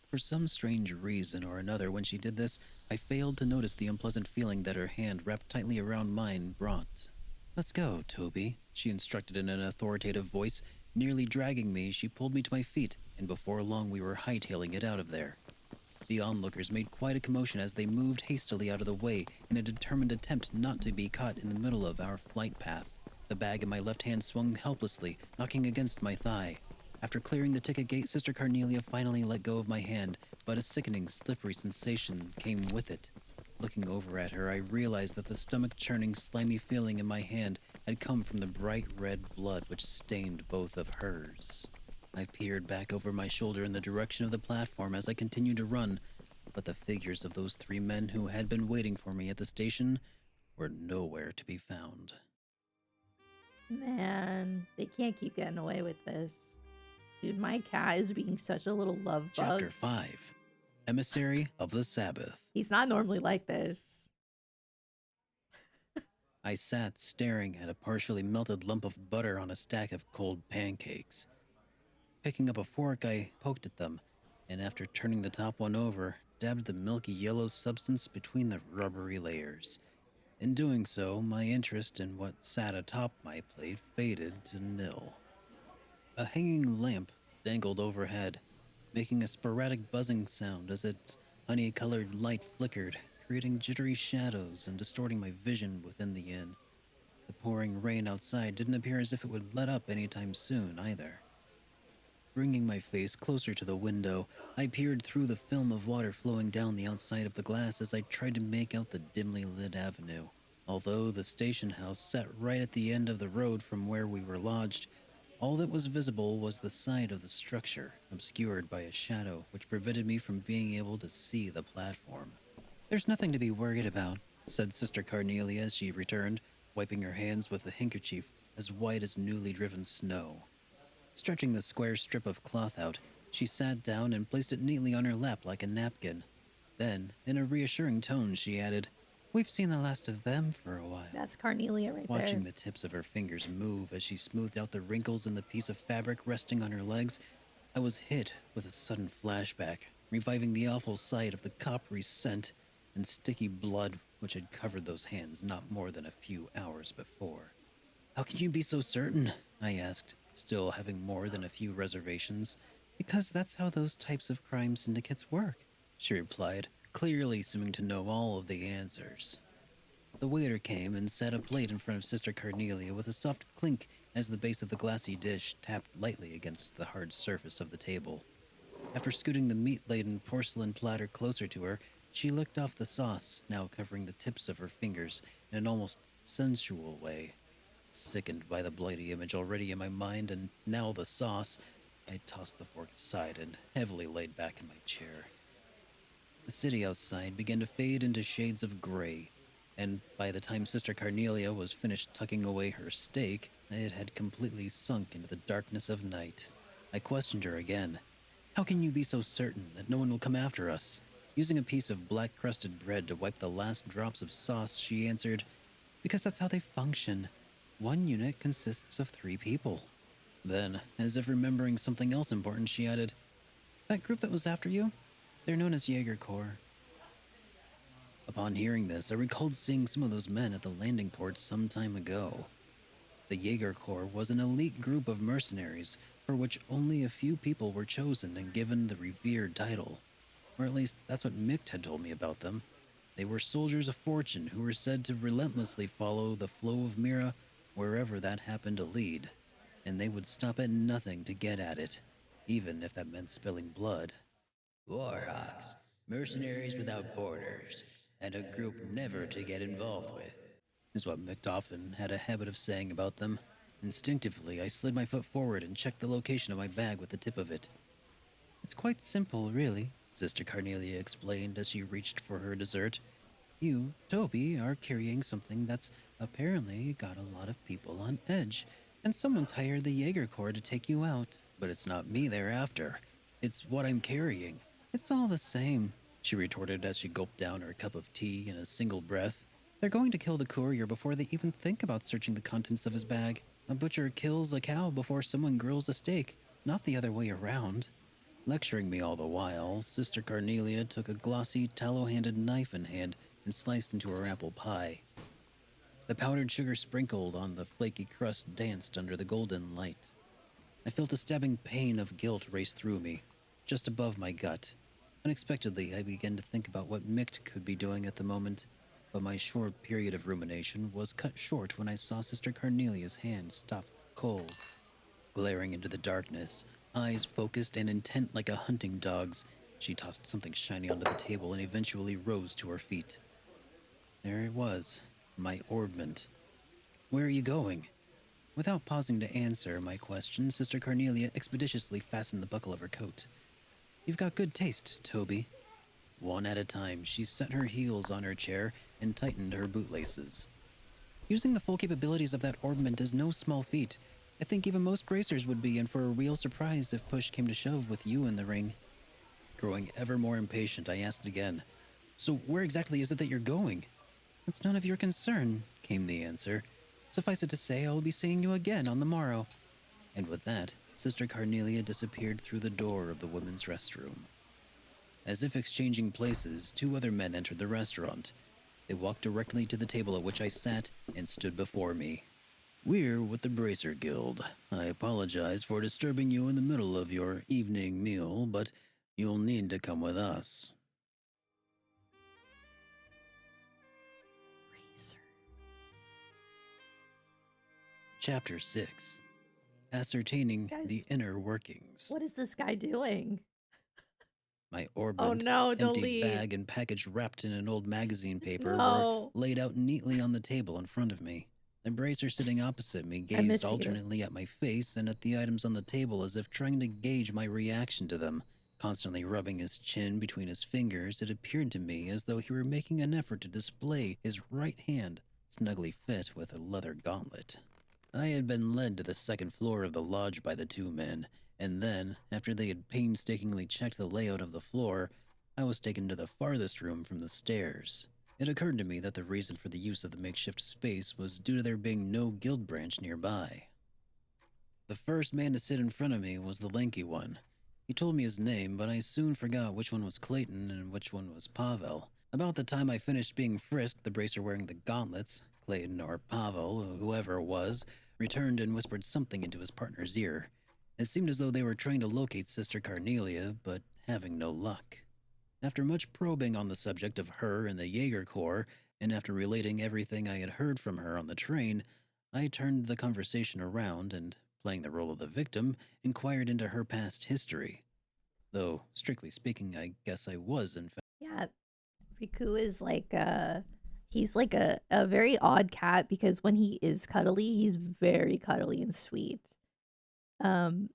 For some strange reason or another, when she did this, I failed to notice the unpleasant feeling that her hand wrapped tightly around mine brought. "Let's go, Toby," she instructed in an authoritative voice. Nearly dragging me, she pulled me to my feet, and before long we were hightailing it out of there. The onlookers made quite a commotion as they moved hastily out of the way in a determined attempt not to be caught in the middle of our flight path. The bag in my left hand swung helplessly, knocking against my thigh. After clearing the ticket gate, Sister Carnelia finally let go of my hand, but a sickening, slippery sensation came with it. Looking over at her, I realized that the stomach-churning, slimy feeling in my hand had come from the bright red blood which stained both of hers. I peered back over my shoulder in the direction of the platform as I continued to run, but the figures of those three men who had been waiting for me at the station were nowhere to be found. Man, they can't keep getting away with this. Dude, my cat is being such a little love bug. Chapter 5: Emissary of the Sabbath. He's not normally like this. I sat staring at a partially melted lump of butter on a stack of cold pancakes. Picking up a fork, I poked at them, and after turning the top one over, dabbed the milky yellow substance between the rubbery layers. In doing so, my interest in what sat atop my plate faded to nil. A hanging lamp dangled overhead, making a sporadic buzzing sound as its honey-colored light flickered, creating jittery shadows and distorting my vision within the inn. The pouring rain outside didn't appear as if it would let up anytime soon, either. Bringing my face closer to the window, I peered through the film of water flowing down the outside of the glass as I tried to make out the dimly lit avenue. Although the station house sat right at the end of the road from where we were lodged, all that was visible was the side of the structure, obscured by a shadow which prevented me from being able to see the platform. "There's nothing to be worried about," said Sister Carnelia as she returned, wiping her hands with a handkerchief as white as newly driven snow. Stretching the square strip of cloth out, she sat down and placed it neatly on her lap like a napkin. Then, in a reassuring tone, she added, "We've seen the last of them for a while." That's Carnelia right Watching there. the tips of her fingers move as she smoothed out the wrinkles in the piece of fabric resting on her legs, I was hit with a sudden flashback, reviving the awful sight of the coppery scent and sticky blood which had covered those hands not more than a few hours before. "How can you be so certain?" I asked, still having more than a few reservations. "Because that's how those types of crime syndicates work," she replied, clearly seeming to know all of the answers. The waiter came and set a plate in front of Sister Carnelia with a soft clink as the base of the glassy dish tapped lightly against the hard surface of the table. After scooting the meat-laden porcelain platter closer to her, she licked off the sauce, now covering the tips of her fingers in an almost sensual way. Sickened by the bloody image already in my mind and now the sauce, I tossed the fork aside and heavily laid back in my chair. The city outside began to fade into shades of gray, and by the time Sister Carnelia was finished tucking away her steak, it had completely sunk into the darkness of night. I questioned her again. "How can you be so certain that no one will come after us?" Using a piece of black-crusted bread to wipe the last drops of sauce, she answered, "Because that's how they function. One unit consists of 3 people." Then, as if remembering something else important, she added, "That group that was after you? They're known as Jaeger Corps." Upon hearing this, I recalled seeing some of those men at the landing port some time ago. The Jaeger Corps was an elite group of mercenaries for which only a few people were chosen and given the revered title. Or at least that's what Micht had told me about them. They were soldiers of fortune who were said to relentlessly follow the flow of Mira wherever that happened to lead, and they would stop at nothing to get at it, even if that meant spilling blood. "Warhawks, mercenaries without borders, and a group never to get involved with," is what Micht often had a habit of saying about them. Instinctively, I slid my foot forward and checked the location of my bag with the tip of it. It's quite simple, really, Sister Carnelia explained as she reached for her dessert. You, Toby, are carrying something that's apparently got a lot of people on edge, and someone's hired the Jaeger Corps to take you out. But it's not me they're after. It's what I'm carrying. It's all the same, she retorted as she gulped down her cup of tea in a single breath. They're going to kill the courier before they even think about searching the contents of his bag. A butcher kills a cow before someone grills a steak, not the other way around. Lecturing me all the while, Sister Carnelia took a glossy, tallow-handled knife in hand and sliced into her apple pie. The powdered sugar sprinkled on the flaky crust danced under the golden light. I felt a stabbing pain of guilt race through me, just above my gut. Unexpectedly, I began to think about what Micht could be doing at the moment, but my short period of rumination was cut short when I saw Sister Carnelia's hand stop cold. Glaring into the darkness, eyes focused and intent like a hunting dog's, she tossed something shiny onto the table and eventually rose to her feet. There it was, my orbment. Where are you going? Without pausing to answer my question, Sister Carnelia expeditiously fastened the buckle of her coat. You've got good taste, Toby. One at a time, she set her heels on her chair and tightened her bootlaces. Using the full capabilities of that orbment is no small feat. I think even most racers would be in for a real surprise if push came to shove with you in the ring. Growing ever more impatient, I asked again, So where exactly is it that you're going? It's none of your concern, came the answer. Suffice it to say, I'll be seeing you again on the morrow. And with that, Sister Carnelia disappeared through the door of the women's restroom. As if exchanging places, two other men entered the restaurant. They walked directly to the table at which I sat and stood before me. We're with the Bracer Guild. I apologize for disturbing you in the middle of your evening meal, but you'll need to come with us. Racers. Chapter 6. Ascertaining the Guys, inner workings. what is this guy doing? My Oh orbment, no, don't empty leave. bag, and package wrapped in an old magazine paper were No. laid out neatly on the table in front of me. The bracer sitting opposite me I gazed miss you. alternately at my face and at the items on the table as if trying to gauge my reaction to them. Constantly rubbing his chin between his fingers, it appeared to me as though he were making an effort to display his right hand, snugly fit with a leather gauntlet. I had been led to the second floor of the lodge by the two men, and then, after they had painstakingly checked the layout of the floor, I was taken to the farthest room from the stairs. It occurred to me that the reason for the use of the makeshift space was due to there being no guild branch nearby. The first man to sit in front of me was the lanky one. He told me his name, but I soon forgot which one was Clayton and which one was Pavel. About the time I finished being frisked, the bracer wearing the gauntlets, Clayton or Pavel, or whoever it was, returned and whispered something into his partner's ear. It seemed as though they were trying to locate Sister Carnelia, but having no luck. After much probing on the subject of her and the Jaeger Corps, and after relating everything I had heard from her on the train, I turned the conversation around and, playing the role of the victim, inquired into her past history. Though, strictly speaking, I guess I was, in fact. Yeah, Riku is he's like a very odd cat because when he is cuddly, he's very cuddly and sweet. Um,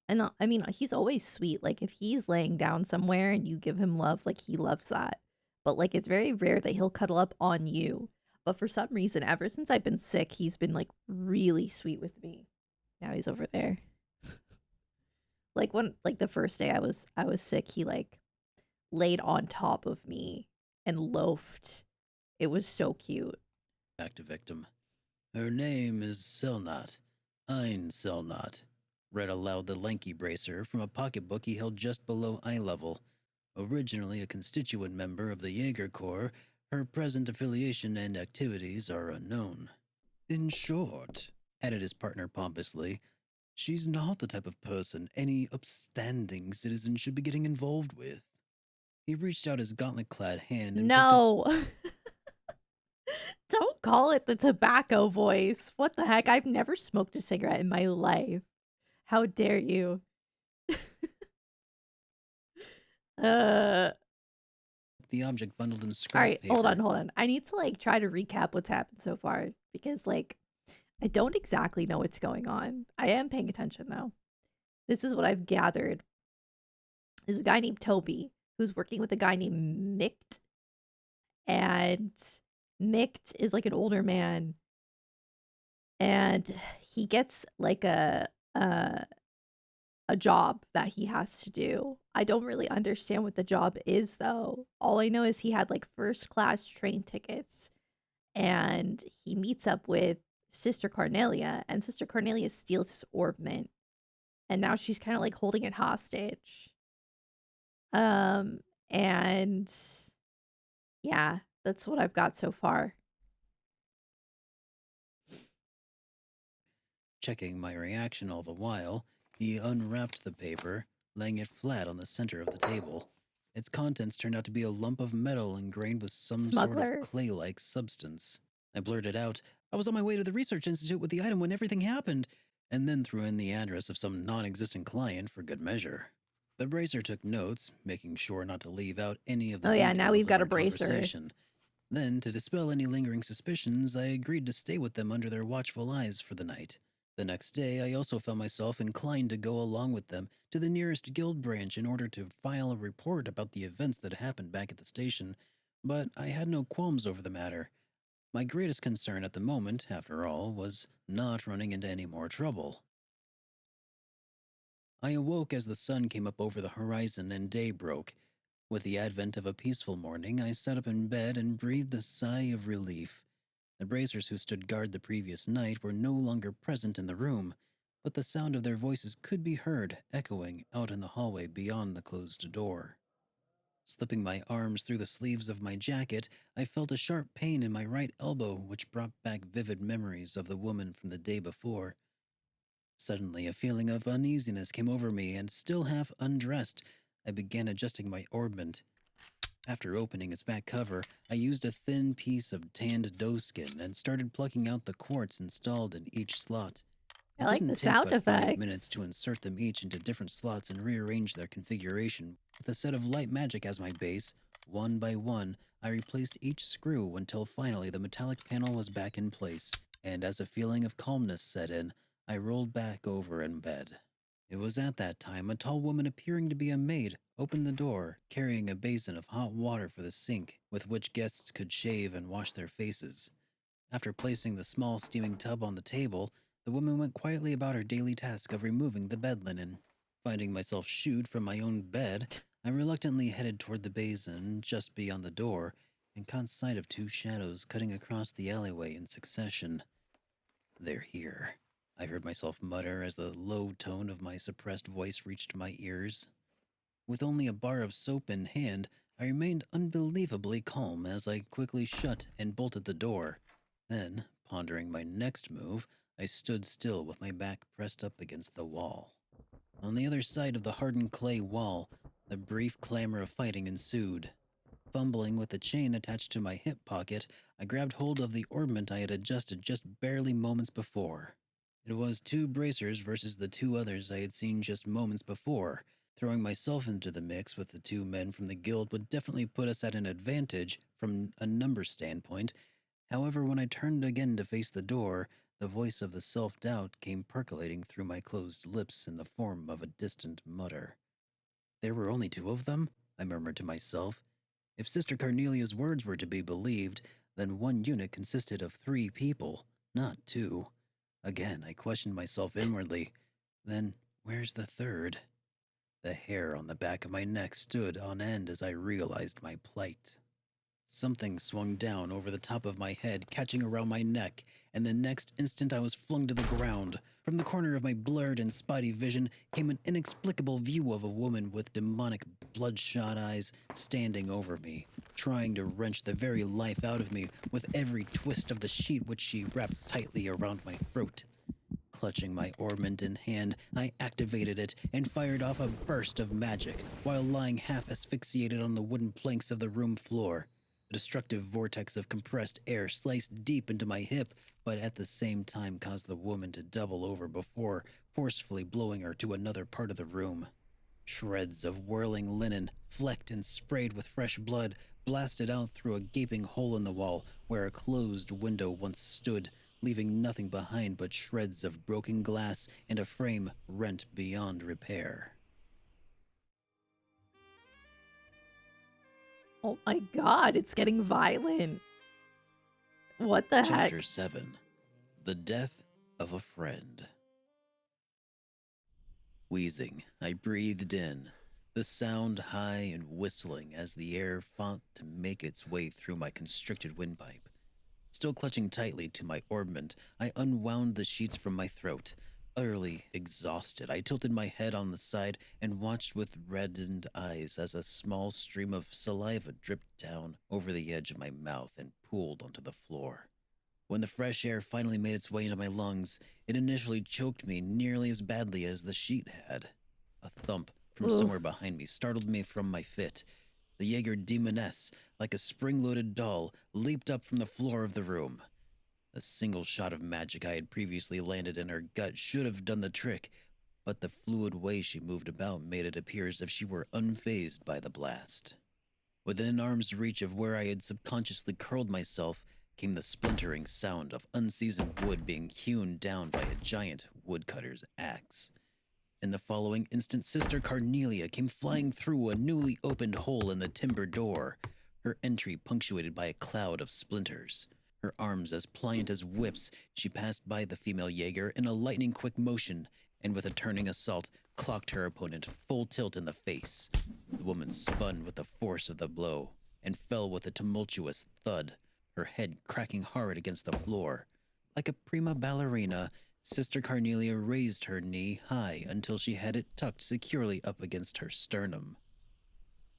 and I mean, he's always sweet. Like if he's laying down somewhere and you give him love, like he loves that. But like it's very rare that he'll cuddle up on you. But for some reason, ever since I've been sick, he's been like really sweet with me. Now he's over there. Like like the first day I was sick, he like laid on top of me and loafed. It was so cute. Back to victim. Her name is Selnat. Ein Selnat. Read aloud the lanky bracer from a pocketbook he held just below eye level. Originally a constituent member of the Jaeger Corps, her present affiliation and activities are unknown. In short, added his partner pompously, she's not the type of person any upstanding citizen should be getting involved with. He reached out his gauntlet-clad hand and No. Don't call it the tobacco voice. What the heck? I've never smoked a cigarette in my life. How dare you? the object bundled in scrap All right, paper. hold on. I need to like try to recap what's happened so far because like I don't exactly know what's going on. I am paying attention though. This is what I've gathered There's a guy named Toby who's working with a guy named Mict, and Mict is like an older man, and he gets like a job that he has to do. I don't really understand what the job is though. All I know is he had like first class train tickets, and he meets up with Sister Carnelia, and Sister Carnelia steals his orbment, and now she's kind of like holding it hostage. Um and yeah, that's what I've got so far. Checking my reaction all the while, he unwrapped the paper, laying it flat on the center of the table. Its contents turned out to be a lump of metal ingrained with some sort of Smuggler. clay like substance. I blurted out, "I was on my way to the research institute with the item when everything happened," and then threw in the address of some non existent client for good measure. The bracer took notes, making sure not to leave out any of the Oh yeah, now details we've of got a our bracer. conversation. Then, to dispel any lingering suspicions, I agreed to stay with them under their watchful eyes for the night. The next day, I also found myself inclined to go along with them to the nearest guild branch in order to file a report about the events that happened back at the station, but I had no qualms over the matter. My greatest concern at the moment, after all, was not running into any more trouble. I awoke as the sun came up over the horizon and day broke. With the advent of a peaceful morning, I sat up in bed and breathed a sigh of relief. The bracers who stood guard the previous night were no longer present in the room, but the sound of their voices could be heard echoing out in the hallway beyond the closed door. Slipping my arms through the sleeves of my jacket, I felt a sharp pain in my right elbow, which brought back vivid memories of the woman from the day before. Suddenly, a feeling of uneasiness came over me, and still half undressed, I began adjusting my orbment. After opening its back cover, I used a thin piece of tanned doeskin and started plucking out the quartz installed in each slot. I It like the didn't take sound but 5 minutes to effects. insert them each into different slots and rearrange their configuration. With a set of light magic as my base, one by one, I replaced each screw until finally the metallic panel was back in place, and as a feeling of calmness set in, I rolled back over in bed. It was at that time a tall woman appearing to be a maid opened the door, carrying a basin of hot water for the sink with which guests could shave and wash their faces. After placing the small steaming tub on the table, the woman went quietly about her daily task of removing the bed linen. Finding myself shooed from my own bed, I reluctantly headed toward the basin just beyond the door and caught sight of two shadows cutting across the alleyway in succession. "They're here," I heard myself mutter as the low tone of my suppressed voice reached my ears. With only a bar of soap in hand, I remained unbelievably calm as I quickly shut and bolted the door. Then, pondering my next move, I stood still with my back pressed up against the wall. On the other side of the hardened clay wall, the brief clamor of fighting ensued. Fumbling with the chain attached to my hip pocket, I grabbed hold of the orbment I had adjusted just barely moments before. It was two bracers versus the two others I had seen just moments before. Throwing myself into the mix with the two men from the guild would definitely put us at an advantage from a numbers standpoint. However, when I turned again to face the door, the voice of the self doubt came percolating through my closed lips in the form of a distant mutter. "There were only two of them?" I murmured to myself. If Sister Carnelia's words were to be believed, then one unit consisted of 3 people, not two. Again, I questioned myself inwardly. Then, where's the third? The hair on the back of my neck stood on end as I realized my plight. Something swung down over the top of my head, catching around my neck, and the next instant I was flung to the ground. From the corner of my blurred and spotty vision came an inexplicable view of a woman with demonic, bloodshot eyes standing over me, trying to wrench the very life out of me with every twist of the sheet which she wrapped tightly around my throat. Clutching my orbment in hand, I activated it and fired off a burst of magic while lying half asphyxiated on the wooden planks of the room floor. A destructive vortex of compressed air sliced deep into my hip, but at the same time caused the woman to double over before forcefully blowing her to another part of the room. Shreds of whirling linen, flecked and sprayed with fresh blood, blasted out through a gaping hole in the wall where a closed window once stood, leaving nothing behind but shreds of broken glass and a frame rent beyond repair. Oh my god, it's getting violent. What the Chapter heck? 7: The Death of a Friend. Wheezing, I breathed in, the sound high and whistling as the air fought to make its way through my constricted windpipe. Still clutching tightly to my orbment, I unwound the sheets from my throat. Utterly exhausted, I tilted my head on the side and watched with reddened eyes as a small stream of saliva dripped down over the edge of my mouth and pooled onto the floor. When the fresh air finally made its way into my lungs, it initially choked me nearly as badly as the sheet had. A thump from Ooh. somewhere behind me startled me from my fit. The Jaeger demoness, like a spring-loaded doll, leaped up from the floor of the room. A single shot of magic I had previously landed in her gut should have done the trick, but the fluid way she moved about made it appear as if she were unfazed by the blast. Within arm's reach of where I had subconsciously curled myself came the splintering sound of unseasoned wood being hewn down by a giant woodcutter's axe. In the following instant, Sister Carnelia came flying through a newly opened hole in the timber door, her entry punctuated by a cloud of splinters. Her arms as pliant as whips, she passed by the female Jaeger in a lightning-quick motion, and with a turning assault, clocked her opponent full tilt in the face. The woman spun with the force of the blow, and fell with a tumultuous thud, her head cracking hard against the floor. Like a prima ballerina, Sister Carnelia raised her knee high until she had it tucked securely up against her sternum.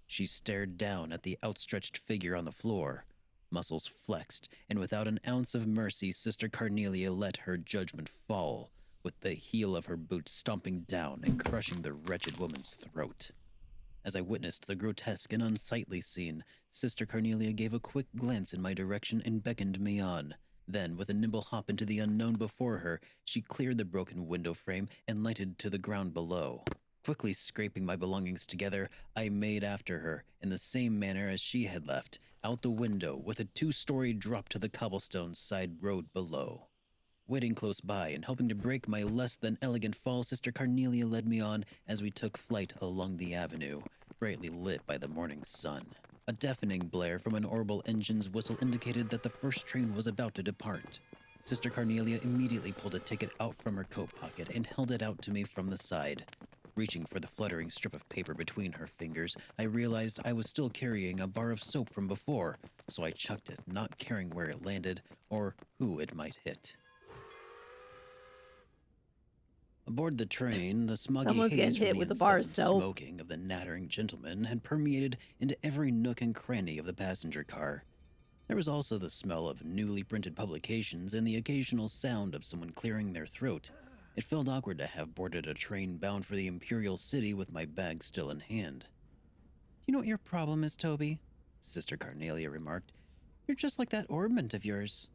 She stared down at the outstretched figure on the floor. Muscles flexed, and without an ounce of mercy, Sister Carnelia let her judgment fall, with the heel of her boot stomping down and crushing the wretched woman's throat. As I witnessed the grotesque and unsightly scene, Sister Carnelia gave a quick glance in my direction and beckoned me on. Then, with a nimble hop into the unknown before her, she cleared the broken window frame and lighted to the ground below. Quickly scraping my belongings together, I made after her, in the same manner as she had left, out the window with a 2-story drop to the cobblestone side road below. Waiting close by and hoping to break my less than elegant fall, Sister Carnelia led me on as we took flight along the avenue, brightly lit by the morning sun. A deafening blare from an orbital engine's whistle indicated that the first train was about to depart. Sister Carnelia immediately pulled a ticket out from her coat pocket and held it out to me from the side. Reaching for the fluttering strip of paper between her fingers, I realized I was still carrying a bar of soap from before, so I chucked it, not caring where it landed or who it might hit. Aboard the train, the smoggy Someone's getting haze from hit the with a bar of incessant soap. smoking of the nattering gentlemen had permeated into every nook and cranny of the passenger car. There was also the smell of newly printed publications and the occasional sound of someone clearing their throat. It felt awkward to have boarded a train bound for the Imperial City with my bag still in hand. You know what your problem is, Toby? Sister Carnelia remarked. You're just like that orbment of yours.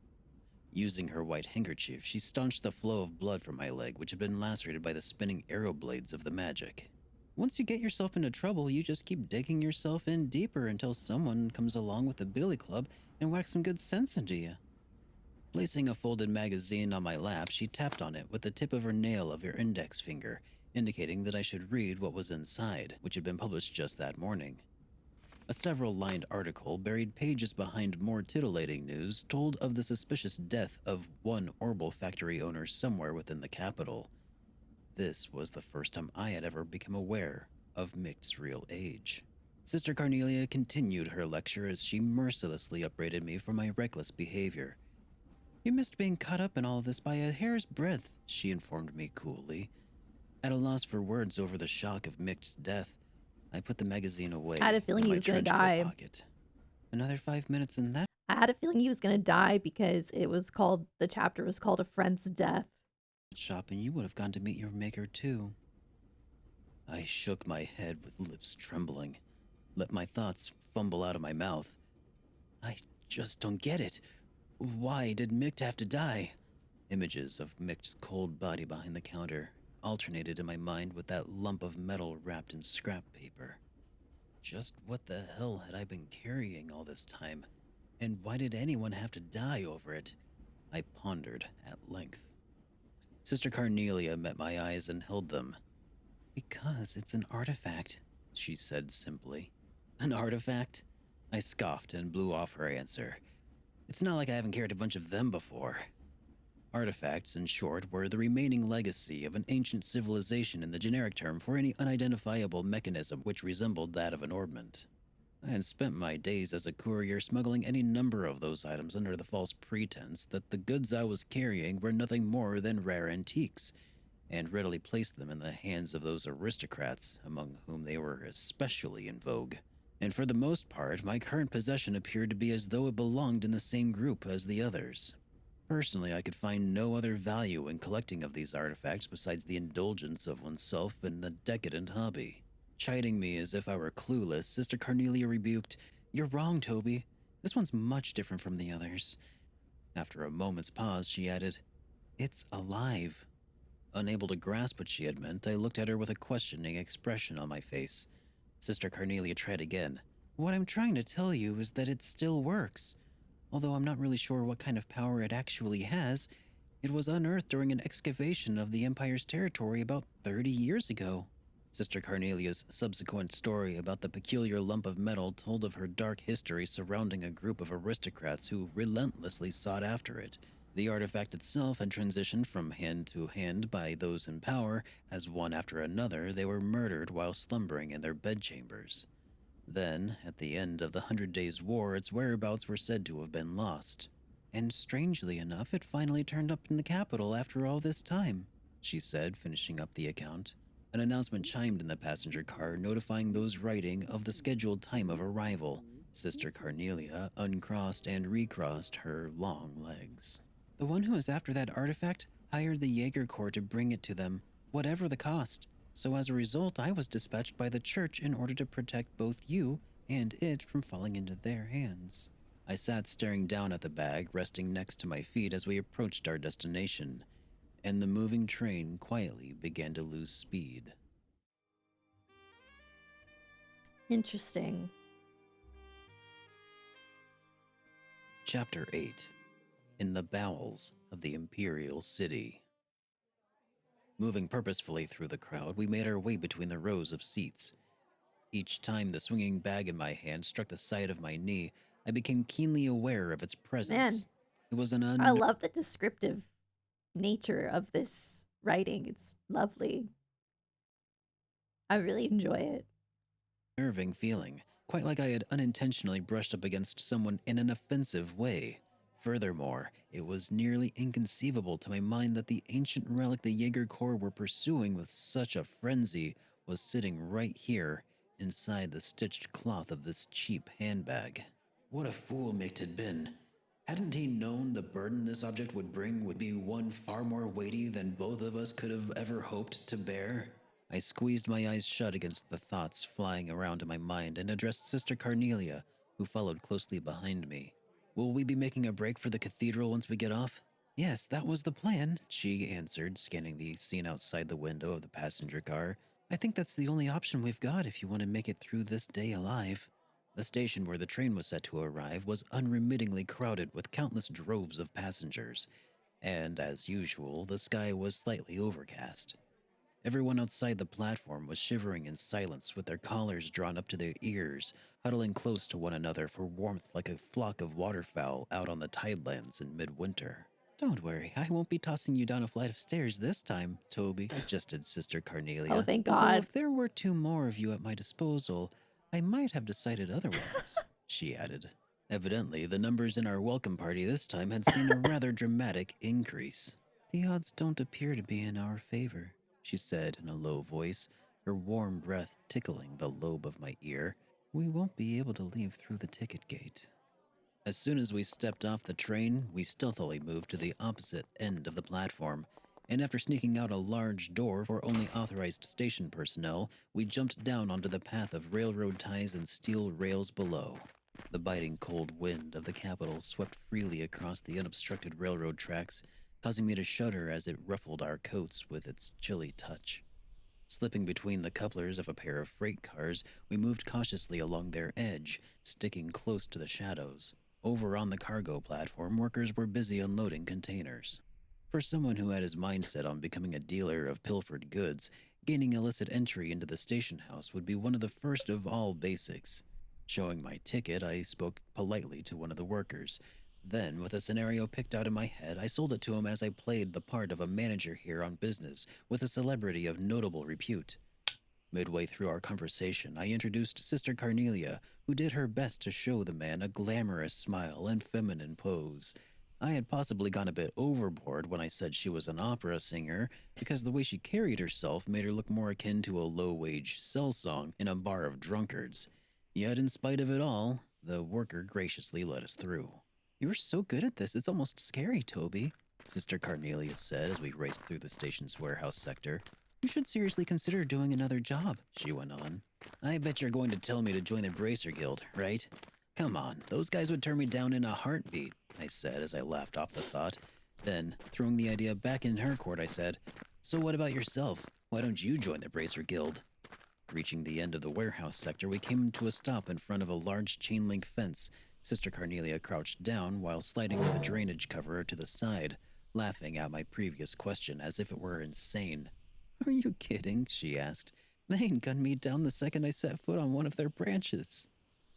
Using her white handkerchief, she staunched the flow of blood from my leg, which had been lacerated by the spinning arrow blades of the magic. Once you get yourself into trouble, you just keep digging yourself in deeper until someone comes along with a billy club and whacks some good sense into you. Placing a folded magazine on my lap, she tapped on it with the tip of her nail of her index finger, indicating that I should read what was inside, which had been published just that morning. A several-lined article, buried pages behind more titillating news, told of the suspicious death of one Orbital factory owner somewhere within the capital. This was the first time I had ever become aware of Mick's real age. Sister Carnelia continued her lecture as she mercilessly upbraided me for my reckless behavior. You missed being caught up in all of this by a hair's breadth, she informed me coolly. At a loss for words over the shock of Mick's death, I put the magazine away I had a feeling in he my was gonna trench coat die. pocket. Another 5 minutes and that I had a feeling he was gonna die because the chapter was called A Friend's Death. shop and you would have gone to meet your maker too. I shook my head with lips trembling, let my thoughts fumble out of my mouth. I just don't get it. Why did Mick have to die? Images of Mick's cold body behind the counter alternated in my mind with that lump of metal wrapped in scrap paper. Just what the hell had I been carrying all this time? And why did anyone have to die over it? I pondered at length. Sister Carnelia met my eyes and held them. Because it's an artifact, she said simply. An artifact? I scoffed and blew off her answer. It's not like I haven't carried a bunch of them before. Artifacts, in short, were the remaining legacy of an ancient civilization in the generic term for any unidentifiable mechanism which resembled that of an orbment. I had spent my days as a courier smuggling any number of those items under the false pretense that the goods I was carrying were nothing more than rare antiques, and readily placed them in the hands of those aristocrats, among whom they were especially in vogue. And for the most part, my current possession appeared to be as though it belonged in the same group as the others. Personally, I could find no other value in collecting of these artifacts besides the indulgence of oneself in the decadent hobby. Chiding me as if I were clueless, Sister Carnelia rebuked, "You're wrong, Toby. This one's much different from the others." After a moment's pause, she added, "It's alive." Unable to grasp what she had meant, I looked at her with a questioning expression on my face. Sister Carnelia tried again. "What I'm trying to tell you is that it still works. Although I'm not really sure what kind of power it actually has, it was unearthed during an excavation of the Empire's territory about 30 years ago." Sister Carnelia's subsequent story about the peculiar lump of metal told of her dark history surrounding a group of aristocrats who relentlessly sought after it. The artifact itself had transitioned from hand to hand by those in power, as one after another they were murdered while slumbering in their bedchambers. Then, at the end of the Hundred Days' War, its whereabouts were said to have been lost. "And strangely enough, it finally turned up in the capital after all this time," she said, finishing up the account. An announcement chimed in the passenger car, notifying those riding of the scheduled time of arrival. Sister Carnelia uncrossed and recrossed her long legs. "The one who is after that artifact hired the Jaeger Corps to bring it to them, whatever the cost. So as a result, I was dispatched by the church in order to protect both you and it from falling into their hands." I sat staring down at the bag resting next to my feet as we approached our destination, and the moving train quietly began to lose speed. Interesting. Chapter 8. In the Bowels of the Imperial City. Moving purposefully through the crowd, we made our way between the rows of seats. Each time the swinging bag in my hand struck the side of my knee, I became keenly aware of its presence. Man, It was an I love the descriptive nature of this writing. It's lovely. I really enjoy it. unnerving feeling, quite like I had unintentionally brushed up against someone in an offensive way. Furthermore, it was nearly inconceivable to my mind that the ancient relic the Jaeger Corps were pursuing with such a frenzy was sitting right here, inside the stitched cloth of this cheap handbag. What a fool Mick had been. Hadn't he known the burden this object would bring would be one far more weighty than both of us could have ever hoped to bear? I squeezed my eyes shut against the thoughts flying around in my mind and addressed Sister Carnelia, who followed closely behind me. "Will we be making a break for the cathedral once we get off?" "Yes, that was the plan," she answered, scanning the scene outside the window of the passenger car. "I think that's the only option we've got if you want to make it through this day alive." The station where the train was set to arrive was unremittingly crowded with countless droves of passengers, and as usual, the sky was slightly overcast. Everyone outside the platform was shivering in silence with their collars drawn up to their ears, huddling close to one another for warmth like a flock of waterfowl out on the tidelands in midwinter. "Don't worry, I won't be tossing you down a flight of stairs this time, Toby," suggested Sister Carnelia. Oh, thank "Although God. if there were two more of you at my disposal, I might have decided otherwise," she added. Evidently, the numbers in our welcome party this time had seen a rather dramatic increase. "The odds don't appear to be in our favor," she said in a low voice, her warm breath tickling the lobe of my ear. "We won't be able to leave through the ticket gate." As soon as we stepped off the train, we stealthily moved to the opposite end of the platform, and after sneaking out a large door for only authorized station personnel, we jumped down onto the path of railroad ties and steel rails below. The biting cold wind of the capital swept freely across the unobstructed railroad tracks, causing me to shudder as it ruffled our coats with its chilly touch. Slipping between the couplers of a pair of freight cars, we moved cautiously along their edge, sticking close to the shadows. Over on the cargo platform, workers were busy unloading containers. For someone who had his mind set on becoming a dealer of pilfered goods, gaining illicit entry into the station house would be one of the first of all basics. Showing my ticket, I spoke politely to one of the workers. Then, with a scenario picked out in my head, I sold it to him as I played the part of a manager here on business with a celebrity of notable repute. Midway through our conversation, I introduced Sister Carnelia, who did her best to show the man a glamorous smile and feminine pose. I had possibly gone a bit overboard when I said she was an opera singer, because the way she carried herself made her look more akin to a low wage cell song in a bar of drunkards. Yet, in spite of it all, the worker graciously let us through. You were so good at this, it's almost scary, Toby, Sister Carnelia said as we raced through the station's warehouse sector. You should seriously consider doing another job, she went on. I bet you're going to tell me to join the Bracer Guild, right? Come on, those guys would turn me down in a heartbeat, I said as I laughed off the thought. Then, throwing the idea back in her court, I said, So what about yourself? Why don't you join the Bracer Guild? Reaching the end of the warehouse sector, we came to a stop in front of a large chain link fence. Sister Carnelia crouched down while sliding the drainage cover to the side, laughing at my previous question as if it were insane. Are you kidding? She asked. They gunned me down the second I set foot on one of their branches.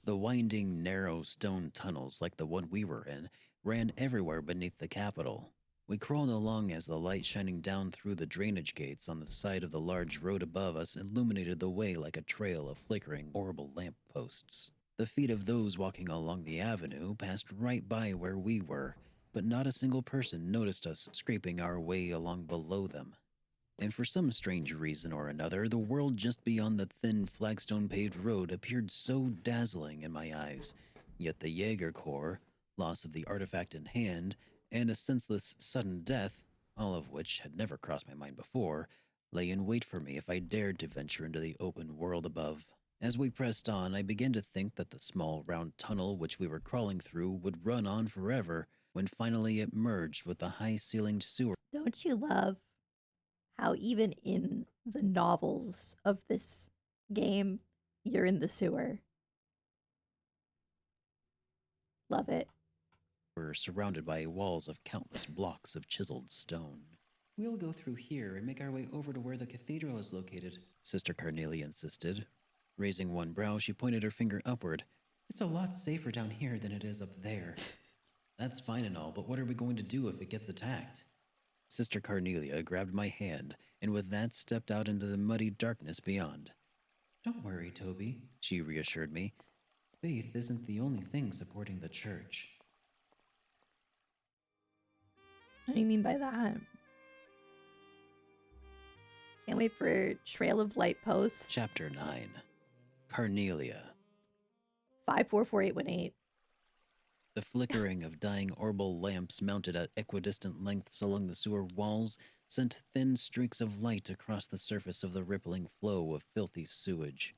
The winding, narrow stone tunnels like the one we were in ran everywhere beneath the Capitol. We crawled along as the light shining down through the drainage gates on the side of the large road above us illuminated the way like a trail of flickering orbital lamp posts. The feet of those walking along the avenue passed right by where we were, but not a single person noticed us scraping our way along below them. And for some strange reason or another, the world just beyond the thin flagstone paved road appeared so dazzling in my eyes. Yet the Jaeger Corps, loss of the artifact in hand, and a senseless sudden death, all of which had never crossed my mind before, lay in wait for me if I dared to venture into the open world above. As we pressed on, I began to think that the small round tunnel which we were crawling through would run on forever, when finally it merged with the high ceilinged sewer. Don't you love how even in the novels of this game, you're in the sewer? Love it. Were surrounded by walls of countless blocks of chiseled stone. We'll go through here and make our way over to where the cathedral is located, Sister Carnelia insisted. Raising one brow, she pointed her finger upward. It's a lot safer down here than it is up there. That's fine and all, but what are we going to do if it gets attacked? Sister Carnelia grabbed my hand, and with that stepped out into the muddy darkness beyond. Don't worry, Toby, she reassured me. Faith isn't the only thing supporting the church. What do you mean by that? Can't wait for Trail of Light posts. Chapter 9. Carnelia. 544818. The flickering of dying orbital lamps mounted at equidistant lengths along the sewer walls sent thin streaks of light across the surface of the rippling flow of filthy sewage.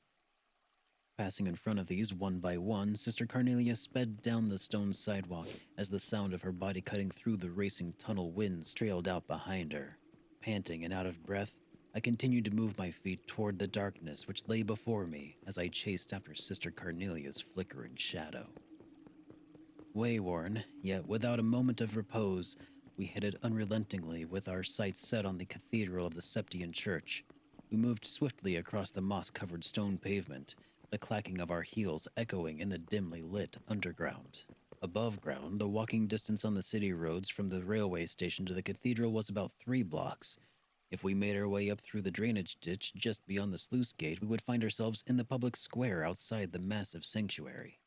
Passing in front of these one by one, Sister Carnelia sped down the stone sidewalk as the sound of her body cutting through the racing tunnel winds trailed out behind her. Panting and out of breath, I continued to move my feet toward the darkness which lay before me as I chased after Sister Carnelia's flickering shadow. Wayworn, yet without a moment of repose, we headed unrelentingly with our sights set on the cathedral of the Septian Church. We moved swiftly across the moss-covered stone pavement, the clacking of our heels echoing in the dimly lit underground. Above ground, the walking distance on the city roads from the railway station to the cathedral was about 3 blocks. If we made our way up through the drainage ditch just beyond the sluice gate, we would find ourselves in the public square outside the massive sanctuary.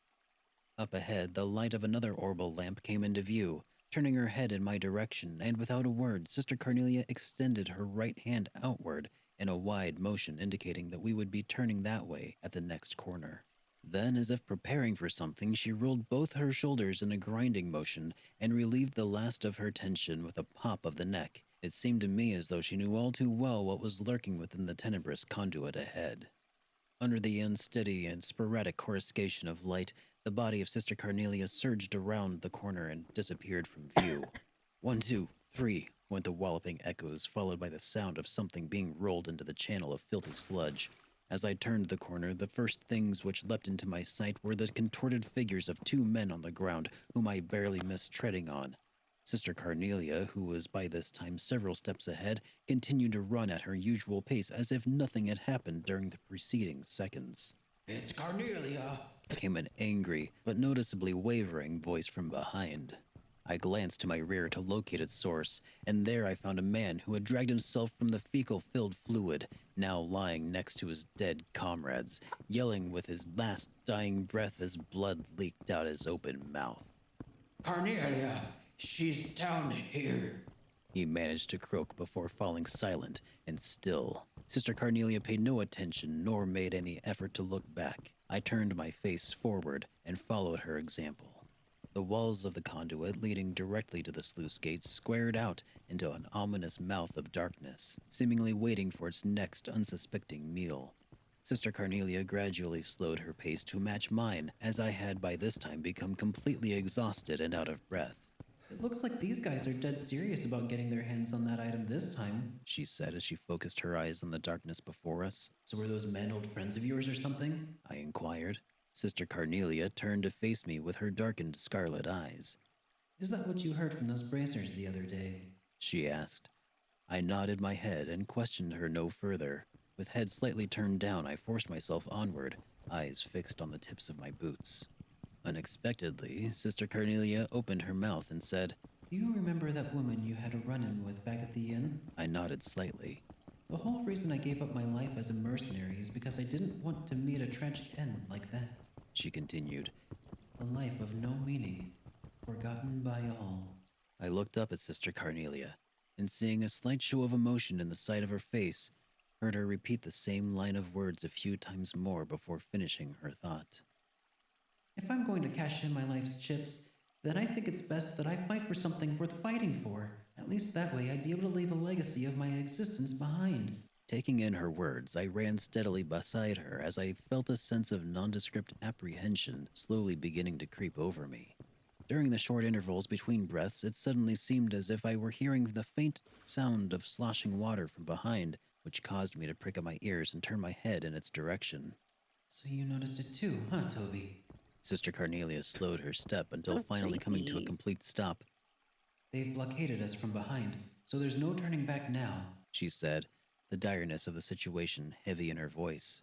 Up ahead, the light of another orbital lamp came into view. Turning her head in my direction, and without a word, Sister Carnelia extended her right hand outward in a wide motion indicating that we would be turning that way at the next corner. Then, as if preparing for something, she rolled both her shoulders in a grinding motion and relieved the last of her tension with a pop of the neck. It seemed to me as though she knew all too well what was lurking within the tenebrous conduit ahead. Under the unsteady and sporadic coruscation of light, the body of Sister Carnelia surged around the corner and disappeared from view. 1, 2, 3, went the walloping echoes, followed by the sound of something being rolled into the channel of filthy sludge. As I turned the corner, the first things which leapt into my sight were the contorted figures of 2 men on the ground, whom I barely missed treading on. Sister Carnelia, who was by this time several steps ahead, continued to run at her usual pace as if nothing had happened during the preceding seconds. It's Carnelia, came an angry but noticeably wavering voice from behind. I glanced to my rear to locate its source, and there I found a man who had dragged himself from the fecal-filled fluid, now lying next to his dead comrades, yelling with his last dying breath as blood leaked out his open mouth. Carnelia, she's down here. He managed to croak before falling silent and still. Sister Carnelia paid no attention nor made any effort to look back. I turned my face forward and followed her example. The walls of the conduit leading directly to the sluice gates squared out into an ominous mouth of darkness, seemingly waiting for its next unsuspecting meal. Sister Carnelia gradually slowed her pace to match mine, as I had by this time become completely exhausted and out of breath. It looks like these guys are dead serious about getting their hands on that item this time, she said as she focused her eyes on the darkness before us. So were those men old friends of yours or something? I inquired. Sister Carnelia turned to face me with her darkened scarlet eyes. Is that what you heard from those bracers the other day? She asked. I nodded my head and questioned her no further. With head slightly turned down, I forced myself onward, eyes fixed on the tips of my boots. Unexpectedly, Sister Carnelia opened her mouth and said, Do you remember that woman you had a run-in with back at the inn? I nodded slightly. The whole reason I gave up my life as a mercenary is because I didn't want to meet a tragic end like that. She continued. A life of no meaning, forgotten by all. I looked up at Sister Carnelia, and seeing a slight show of emotion in the side of her face, heard her repeat the same line of words a few times more before finishing her thought. If I'm going to cash in my life's chips, then I think it's best that I fight for something worth fighting for. At least that way I'd be able to leave a legacy of my existence behind. Taking in her words, I ran steadily beside her as I felt a sense of nondescript apprehension slowly beginning to creep over me. During the short intervals between breaths, it suddenly seemed as if I were hearing the faint sound of sloshing water from behind, which caused me to prick up my ears and turn my head in its direction. So you noticed it too, huh, Toby? Sister Carnelia slowed her step until So finally coming to a creepy. complete stop. They've blockaded us from behind, so there's no turning back now, She said, the direness of the situation heavy in her voice.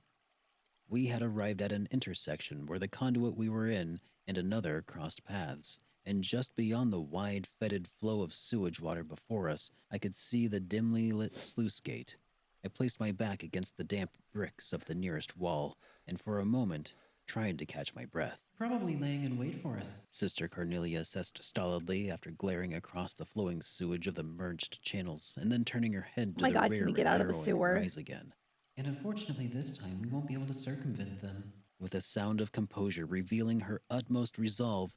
We had arrived at an intersection where the conduit we were in and another crossed paths, and just beyond the wide, fetid flow of sewage water before us, I could see the dimly lit sluice gate. I placed my back against the damp bricks of the nearest wall, and for a moment tried to catch my breath. Probably laying in wait for us. Sister Carnelia assessed stolidly after glaring across the flowing sewage of the merged channels and then turning her head Oh to my the God, rear can we with get out of the narrowing sewer? eyes again. And unfortunately this time we won't be able to circumvent them. With a sound of composure revealing her utmost resolve,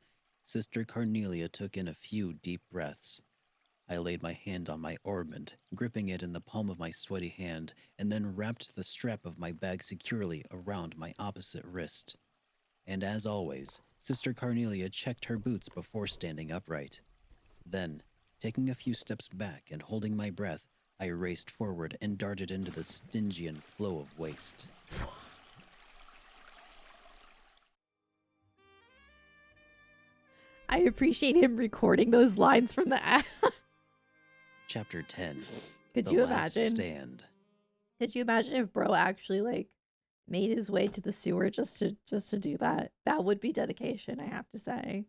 Sister Carnelia took in a few deep breaths. I laid my hand on my orbment, gripping it in the palm of my sweaty hand, and then wrapped the strap of my bag securely around my opposite wrist. And as always, Sister Carnelia checked her boots before standing upright. Then, taking a few steps back and holding my breath, I raced forward and darted into the Stygian flow of waste. I appreciate him recording those lines from the app. Chapter 10. Could The you Last imagine? Stand. Could you imagine if bro actually like made his way to the sewer just to do that? That would be dedication, I have to say.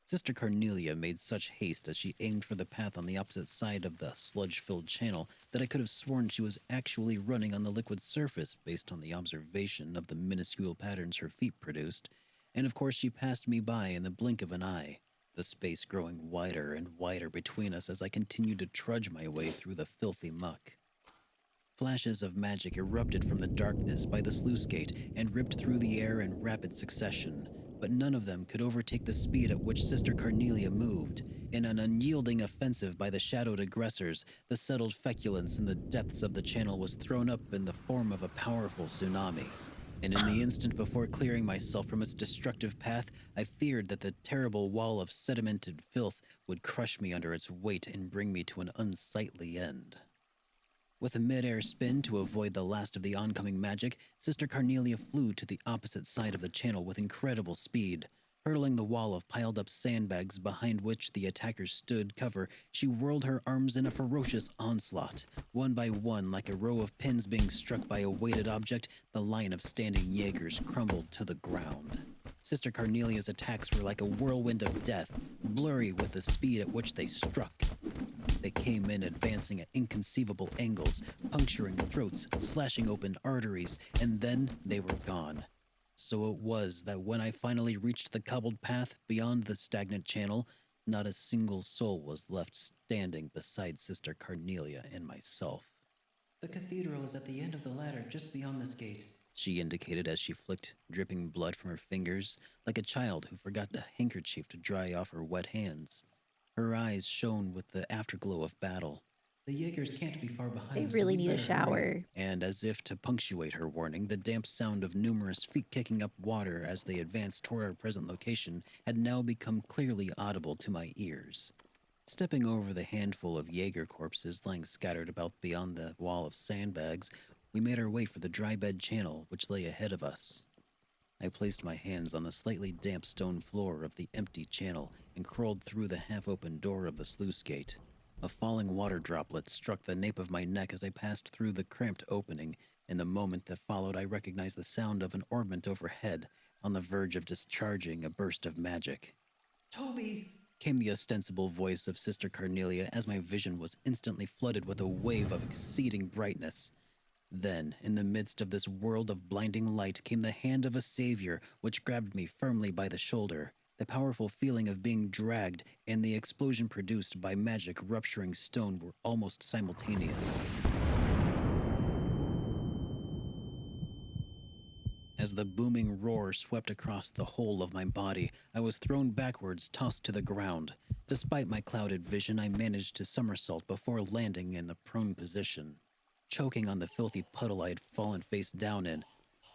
Sister Carnelia made such haste as she aimed for the path on the opposite side of the sludge-filled channel that I could have sworn she was actually running on the liquid surface based on the observation of the minuscule patterns her feet produced, and of course she passed me by in the blink of an eye, the space growing wider and wider between us as I continued to trudge my way through the filthy muck. Flashes of magic erupted from the darkness by the sluice gate and ripped through the air in rapid succession, but none of them could overtake the speed at which Sister Carnelia moved. In an unyielding offensive by the shadowed aggressors, the settled feculence in the depths of the channel was thrown up in the form of a powerful tsunami. And in the instant before clearing myself from its destructive path, I feared that the terrible wall of sedimented filth would crush me under its weight and bring me to an unsightly end. With a mid-air spin to avoid the last of the oncoming magic, Sister Carnelia flew to the opposite side of the channel with incredible speed. Hurdling the wall of piled up sandbags behind which the attackers stood cover, she whirled her arms in a ferocious onslaught. One by one, like a row of pins being struck by a weighted object, the line of standing Jaegers crumbled to the ground. Sister Carnelia's attacks were like a whirlwind of death, blurry with the speed at which they struck. They came in advancing at inconceivable angles, puncturing throats, slashing open arteries, and then they were gone. So it was that when I finally reached the cobbled path beyond the stagnant channel, not a single soul was left standing beside Sister Carnelia and myself. The cathedral is at the end of the ladder, just beyond this gate. She indicated as she flicked dripping blood from her fingers, like a child who forgot a handkerchief to dry off her wet hands. Her eyes shone with the afterglow of battle. The Jaegers can't be far behind. They us, really so we need a better hurry. shower. And as if to punctuate her warning, the damp sound of numerous feet kicking up water as they advanced toward our present location had now become clearly audible to my ears. Stepping over the handful of Jaeger corpses lying scattered about beyond the wall of sandbags, we made our way for the dry bed channel which lay ahead of us. I placed my hands on the slightly damp stone floor of the empty channel and crawled through the half-open door of the sluice gate. A falling water droplet struck the nape of my neck as I passed through the cramped opening. In the moment that followed, I recognized the sound of an orbment overhead, on the verge of discharging a burst of magic. Toby! Came the ostensible voice of Sister Carnelia as my vision was instantly flooded with a wave of exceeding brightness. Then, in the midst of this world of blinding light, came the hand of a savior, which grabbed me firmly by the shoulder. The powerful feeling of being dragged and the explosion produced by magic rupturing stone were almost simultaneous. As the booming roar swept across the whole of my body, I was thrown backwards, tossed to the ground. Despite my clouded vision, I managed to somersault before landing in the prone position. Choking on the filthy puddle I had fallen face down in,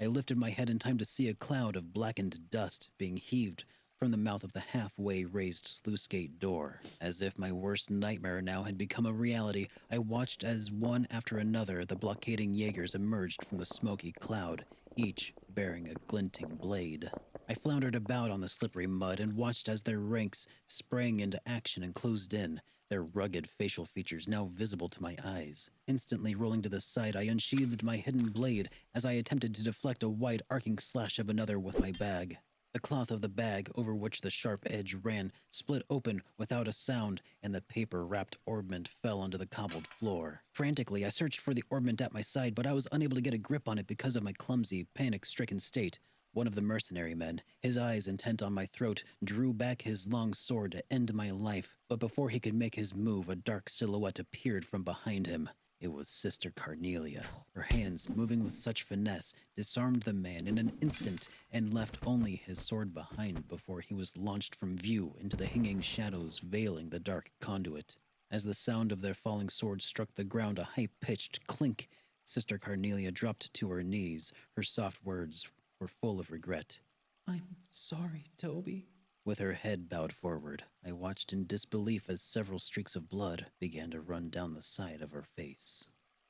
I lifted my head in time to see a cloud of blackened dust being heaved from the mouth of the halfway raised sluice gate door. As if my worst nightmare now had become a reality, I watched as one after another the blockading Jaegers emerged from the smoky cloud, each bearing a glinting blade. I floundered about on the slippery mud and watched as their ranks sprang into action and closed in, their rugged facial features now visible to my eyes. Instantly rolling to the side, I unsheathed my hidden blade as I attempted to deflect a wide arcing slash of another with my bag. The cloth of the bag, over which the sharp edge ran, split open without a sound, and the paper-wrapped orbment fell onto the cobbled floor. Frantically, I searched for the orbment at my side, but I was unable to get a grip on it because of my clumsy, panic-stricken state. One of the mercenary men, his eyes intent on my throat, drew back his long sword to end my life, but before he could make his move, a dark silhouette appeared from behind him. It was Sister Carnelia. Her hands, moving with such finesse, disarmed the man in an instant and left only his sword behind before he was launched from view into the hanging shadows veiling the dark conduit. As the sound of their falling swords struck the ground a high-pitched clink, Sister Carnelia dropped to her knees. Her soft words were full of regret. I'm sorry, Toby. With her head bowed forward, I watched in disbelief as several streaks of blood began to run down the side of her face.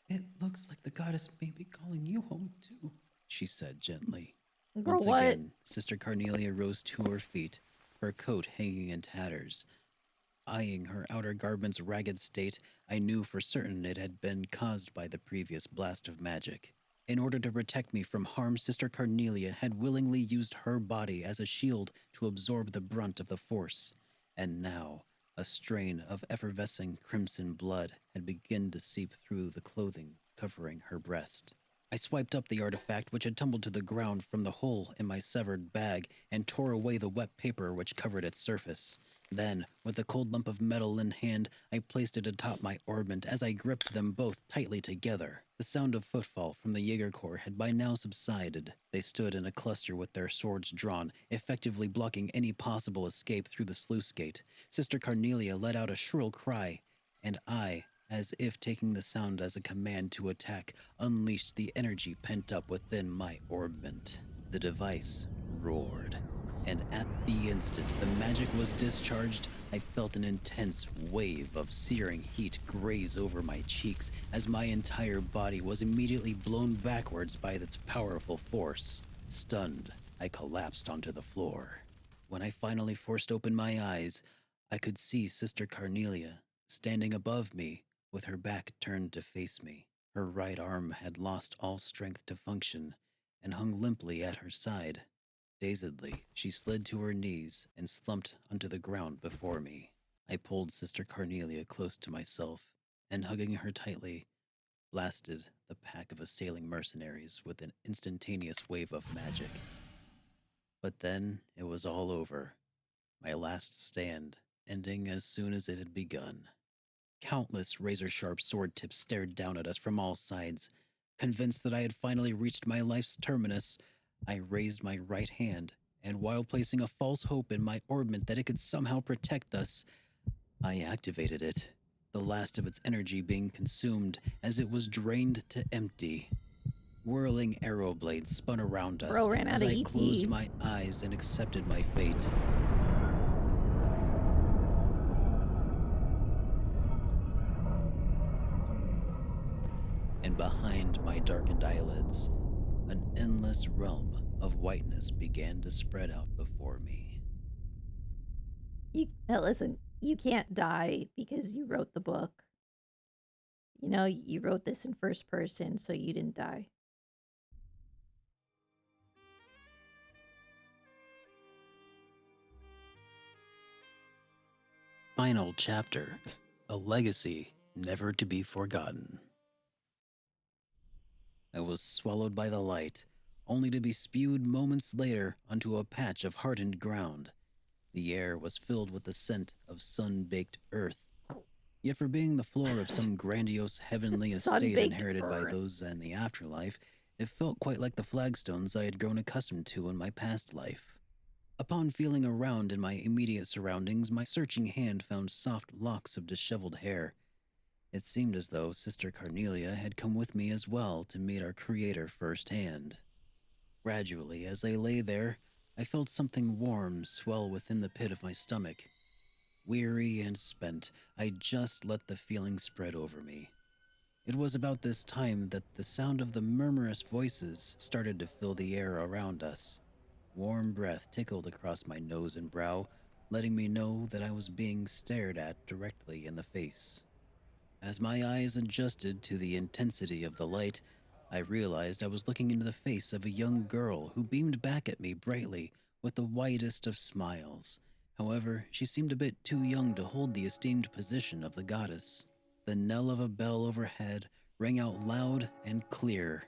It looks like the goddess may be calling you home, too. She said gently. Girl, Once what? again, Sister Carnelia rose to her feet, her coat hanging in tatters. Eyeing her outer garment's ragged state, I knew for certain it had been caused by the previous blast of magic. In order to protect me from harm, Sister Carnelia had willingly used her body as a shield to absorb the brunt of the force. And now, a strain of effervescing crimson blood had begun to seep through the clothing covering her breast. I swiped up the artifact which had tumbled to the ground from the hole in my severed bag and tore away the wet paper which covered its surface. Then, with the cold lump of metal in hand, I placed it atop my orbment as I gripped them both tightly together. The sound of footfall from the Jaeger Corps had by now subsided. They stood in a cluster with their swords drawn, effectively blocking any possible escape through the sluice gate. Sister Carnelia let out a shrill cry, and I, as if taking the sound as a command to attack, unleashed the energy pent up within my orbment. The device roared. And at the instant the magic was discharged, I felt an intense wave of searing heat graze over my cheeks as my entire body was immediately blown backwards by its powerful force. Stunned, I collapsed onto the floor. When I finally forced open my eyes, I could see Sister Carnelia standing above me with her back turned to face me. Her right arm had lost all strength to function and hung limply at her side. Dazedly, she slid to her knees and slumped onto the ground before me. I pulled Sister Carnelia close to myself and, hugging her tightly, blasted the pack of assailing mercenaries with an instantaneous wave of magic. But then it was all over, my last stand ending as soon as it had begun. Countless razor-sharp sword tips stared down at us from all sides. Convinced that I had finally reached my life's terminus, I raised my right hand, and while placing a false hope in my orbment that it could somehow protect us, I activated it, the last of its energy being consumed as it was drained to empty. Whirling arrow blades spun around us Bro ran out as of I closed EP. my eyes and accepted my fate. And behind my darkened eyelids, an endless realm of whiteness began to spread out before me. Listen, you can't die because you wrote the book. You know, you wrote this in first person, so you didn't die. Final chapter, a legacy never to be forgotten. I was swallowed by the light, only to be spewed moments later onto a patch of hardened ground. The air was filled with the scent of sun-baked earth. Yet for being the floor of some grandiose heavenly estate Sun-baked inherited by earth. those in the afterlife, it felt quite like the flagstones I had grown accustomed to in my past life. Upon feeling around in my immediate surroundings, my searching hand found soft locks of disheveled hair. It seemed as though Sister Carnelia had come with me as well to meet our Creator firsthand. Gradually, as I lay there, I felt something warm swell within the pit of my stomach. Weary and spent, I just let the feeling spread over me. It was about this time that the sound of the murmurous voices started to fill the air around us. Warm breath tickled across my nose and brow, letting me know that I was being stared at directly in the face. As my eyes adjusted to the intensity of the light, I realized I was looking into the face of a young girl who beamed back at me brightly with the whitest of smiles. However, she seemed a bit too young to hold the esteemed position of the goddess. The knell of a bell overhead rang out loud and clear.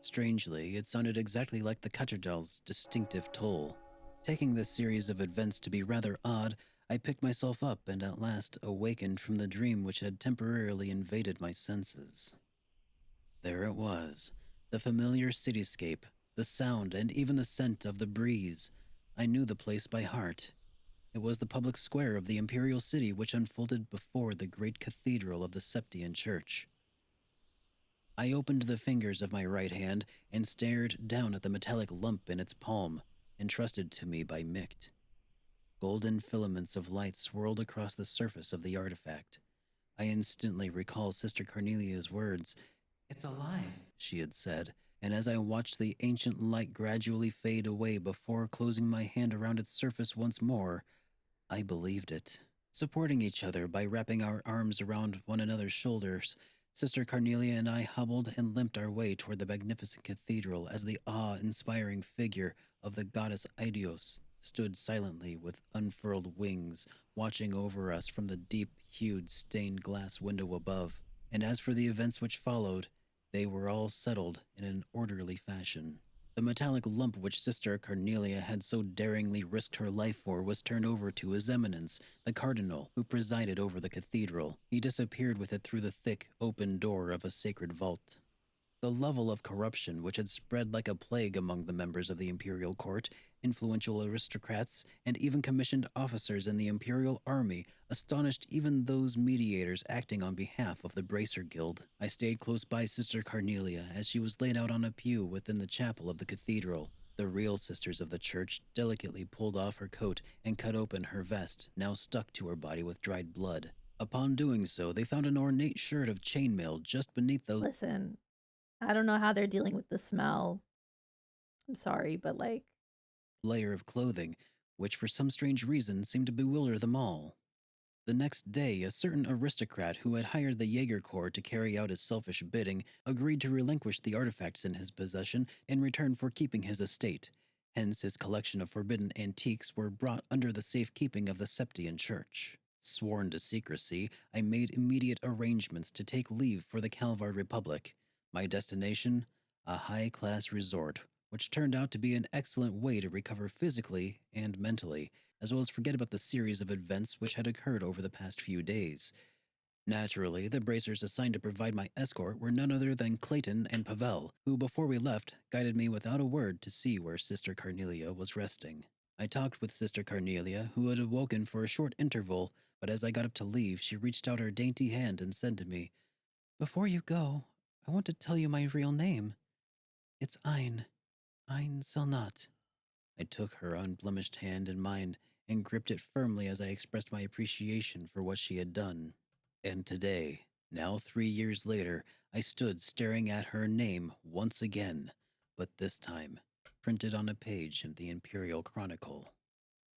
Strangely, it sounded exactly like the cathedral's distinctive toll. Taking this series of events to be rather odd, I picked myself up and at last awakened from the dream which had temporarily invaded my senses. There it was, the familiar cityscape, the sound and even the scent of the breeze. I knew the place by heart. It was the public square of the imperial city which unfolded before the great cathedral of the Septian Church. I opened the fingers of my right hand and stared down at the metallic lump in its palm, entrusted to me by Micht. Golden filaments of light swirled across the surface of the artifact. I instantly recalled Sister Carnelia's words. It's alive. She had said, and as I watched the ancient light gradually fade away before closing my hand around its surface once more, I believed it. Supporting each other by wrapping our arms around one another's shoulders, Sister Carnelia and I hobbled and limped our way toward the magnificent cathedral as the awe-inspiring figure of the goddess Aidios stood silently with unfurled wings, watching over us from the deep-hued stained glass window above. And as for the events which followed, they were all settled in an orderly fashion. The metallic lump which Sister Carnelia had so daringly risked her life for was turned over to His Eminence, the Cardinal, who presided over the cathedral. He disappeared with it through the thick, open door of a sacred vault. The level of corruption which had spread like a plague among the members of the imperial court, influential aristocrats, and even commissioned officers in the imperial army astonished even those mediators acting on behalf of the Bracer Guild. I stayed close by Sister Carnelia as she was laid out on a pew within the chapel of the cathedral. The real sisters of the church delicately pulled off her coat and cut open her vest, now stuck to her body with dried blood. Upon doing so, they found an ornate shirt of chainmail just beneath the Listen, I don't know how they're dealing with the smell. I'm sorry, but like, layer of clothing, which for some strange reason seemed to bewilder them all. The next day, a certain aristocrat who had hired the Jaeger Corps to carry out his selfish bidding agreed to relinquish the artifacts in his possession in return for keeping his estate. Hence, his collection of forbidden antiques were brought under the safekeeping of the Septian Church. Sworn to secrecy, I made immediate arrangements to take leave for the Calvard Republic. My destination? A high-class resort, which turned out to be an excellent way to recover physically and mentally, as well as forget about the series of events which had occurred over the past few days. Naturally, the bracers assigned to provide my escort were none other than Clayton and Pavel, who, before we left, guided me without a word to see where Sister Carnelia was resting. I talked with Sister Carnelia, who had awoken for a short interval, but as I got up to leave, she reached out her dainty hand and said to me, "Before you go, I want to tell you my real name. It's Ein Selnat." I took her unblemished hand in mine and gripped it firmly as I expressed my appreciation for what she had done. And today, now 3 years later, I stood staring at her name once again, but this time printed on a page in the Imperial Chronicle.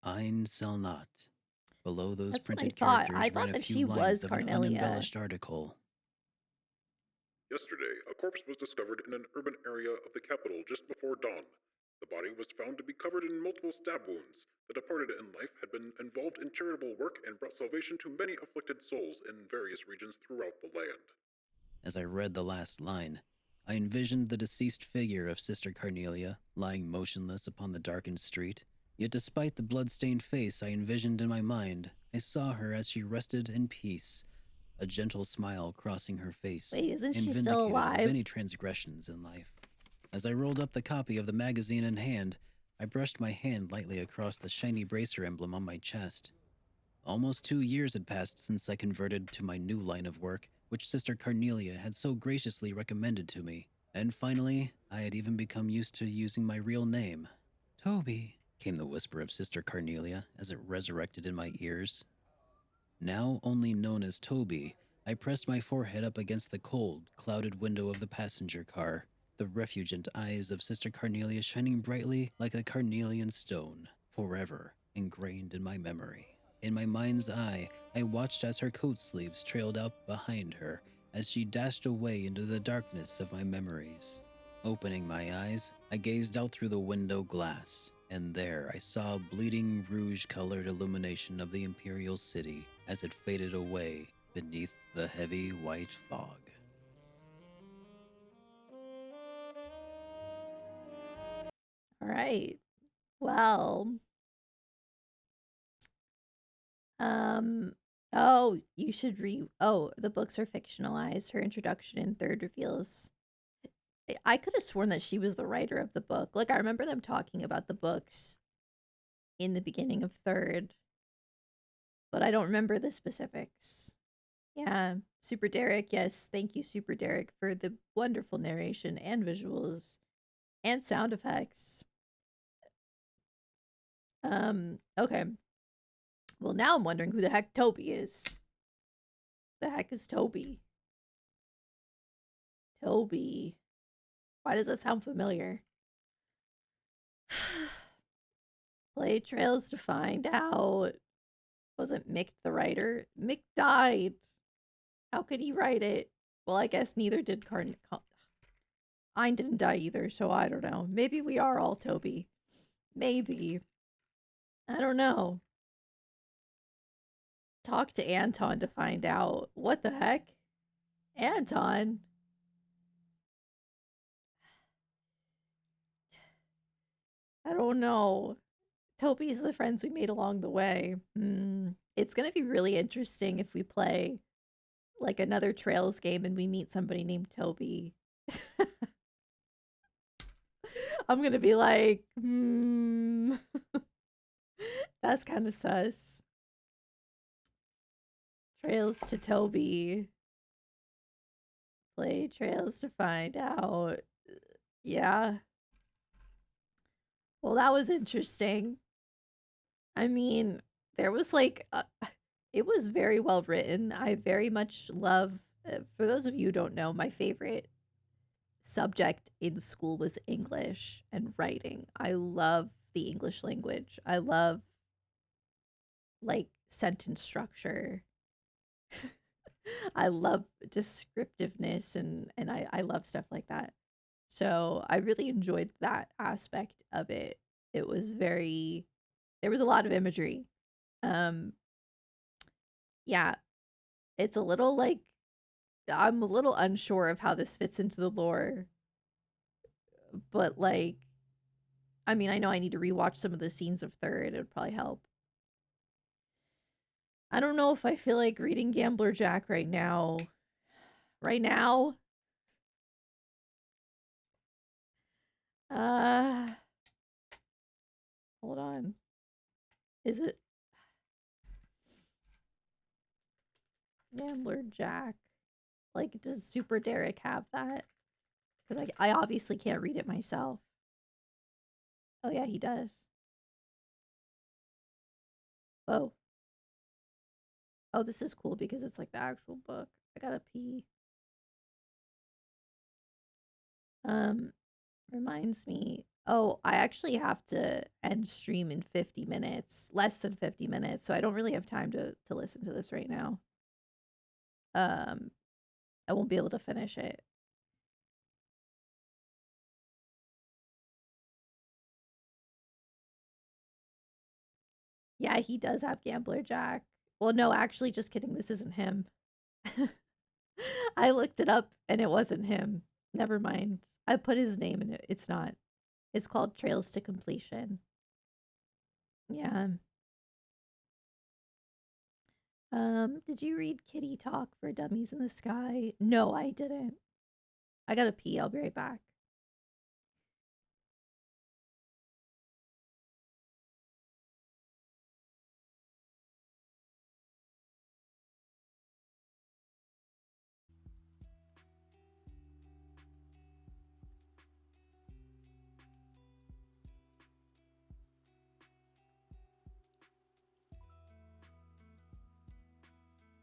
Ein Selnat. Below those That's what I printed thought. I characters ran thought a that few she lines was of an Carnelia. unembellished article. Yesterday, a corpse was discovered in an urban area of the capital just before dawn. The body was found to be covered in multiple stab wounds. The departed in life had been involved in charitable work and brought salvation to many afflicted souls in various regions throughout the land. As I read the last line, I envisioned the deceased figure of Sister Carnelia lying motionless upon the darkened street. Yet despite the blood-stained face I envisioned in my mind, I saw her as she rested in peace, a gentle smile crossing her face, Wait, isn't and she still vindicated of alive? any transgressions in life. As I rolled up the copy of the magazine in hand, I brushed my hand lightly across the shiny bracer emblem on my chest. Almost 2 years had passed since I converted to my new line of work, which Sister Carnelia had so graciously recommended to me. And finally, I had even become used to using my real name. "Toby," came the whisper of Sister Carnelia as it resurrected in my ears. Now only known as Toby, I pressed my forehead up against the cold, clouded window of the passenger car, the refugent eyes of Sister Carnelia shining brightly like a carnelian stone, forever ingrained in my memory. In my mind's eye, I watched as her coat sleeves trailed out behind her as she dashed away into the darkness of my memories. Opening my eyes, I gazed out through the window glass, and there I saw a bleeding rouge-colored illumination of the Imperial City as it faded away beneath the heavy white fog. All right. Well, um, oh, you should oh, the books are fictionalized. Her introduction in third reveals. I could have sworn that she was the writer of the book. Like, I remember them talking about the books in the beginning of third, but I don't remember the specifics. Yeah, Super Derek. Yes, thank you, Super Derek, for the wonderful narration and visuals and sound effects. Okay. Well, now I'm wondering who the heck Toby is. The heck is Toby? Toby. Why does that sound familiar? Play trails to find out. Wasn't Mick the writer? Mick died. How could he write it? Well, I guess neither did Ein didn't die either, so I don't know. Maybe we are all Toby. Maybe. I don't know. Talk to Anton to find out. What the heck? Anton? I don't know. Toby's the friends we made along the way. It's gonna be really interesting if we play like another Trails game and we meet somebody named Toby. I'm gonna be like, that's kind of sus. Trails to Toby. Play trails to find out. Yeah. Well, that was interesting. I mean, there was like, it was very well written. I very much love, for those of you who don't know, my favorite subject in school was English and writing. I love the English language. I love like sentence structure. I love descriptiveness and I love stuff like that. So I really enjoyed that aspect of it. It was very there was a lot of imagery. Um yeah, it's a little like I'm a little unsure of how this fits into the lore, but like I mean, I know I need to rewatch some of the scenes of third. It would probably help. I don't know if I feel like reading Gambler Jack right now. Right now? Uh hold on. Is it Gambler Jack? Like, does Super Derek have that? Because I obviously can't read it myself. Oh, yeah, he does. Oh. Oh, this is cool because it's like the actual book. I gotta pee. Reminds me. Oh, I actually have to end stream in 50 minutes. Less than 50 minutes, so I don't really have time to listen to this right now. Um, I won't be able to finish it. Yeah, he does have Gambler Jack. Well, no, actually, just kidding. This isn't him. I looked it up and it wasn't him. Never mind. I put his name in it. It's not. It's called Trails to Completion. Yeah. Did you read Kitty Talk for Dummies in the Sky? No, I didn't. I gotta pee. I'll be right back.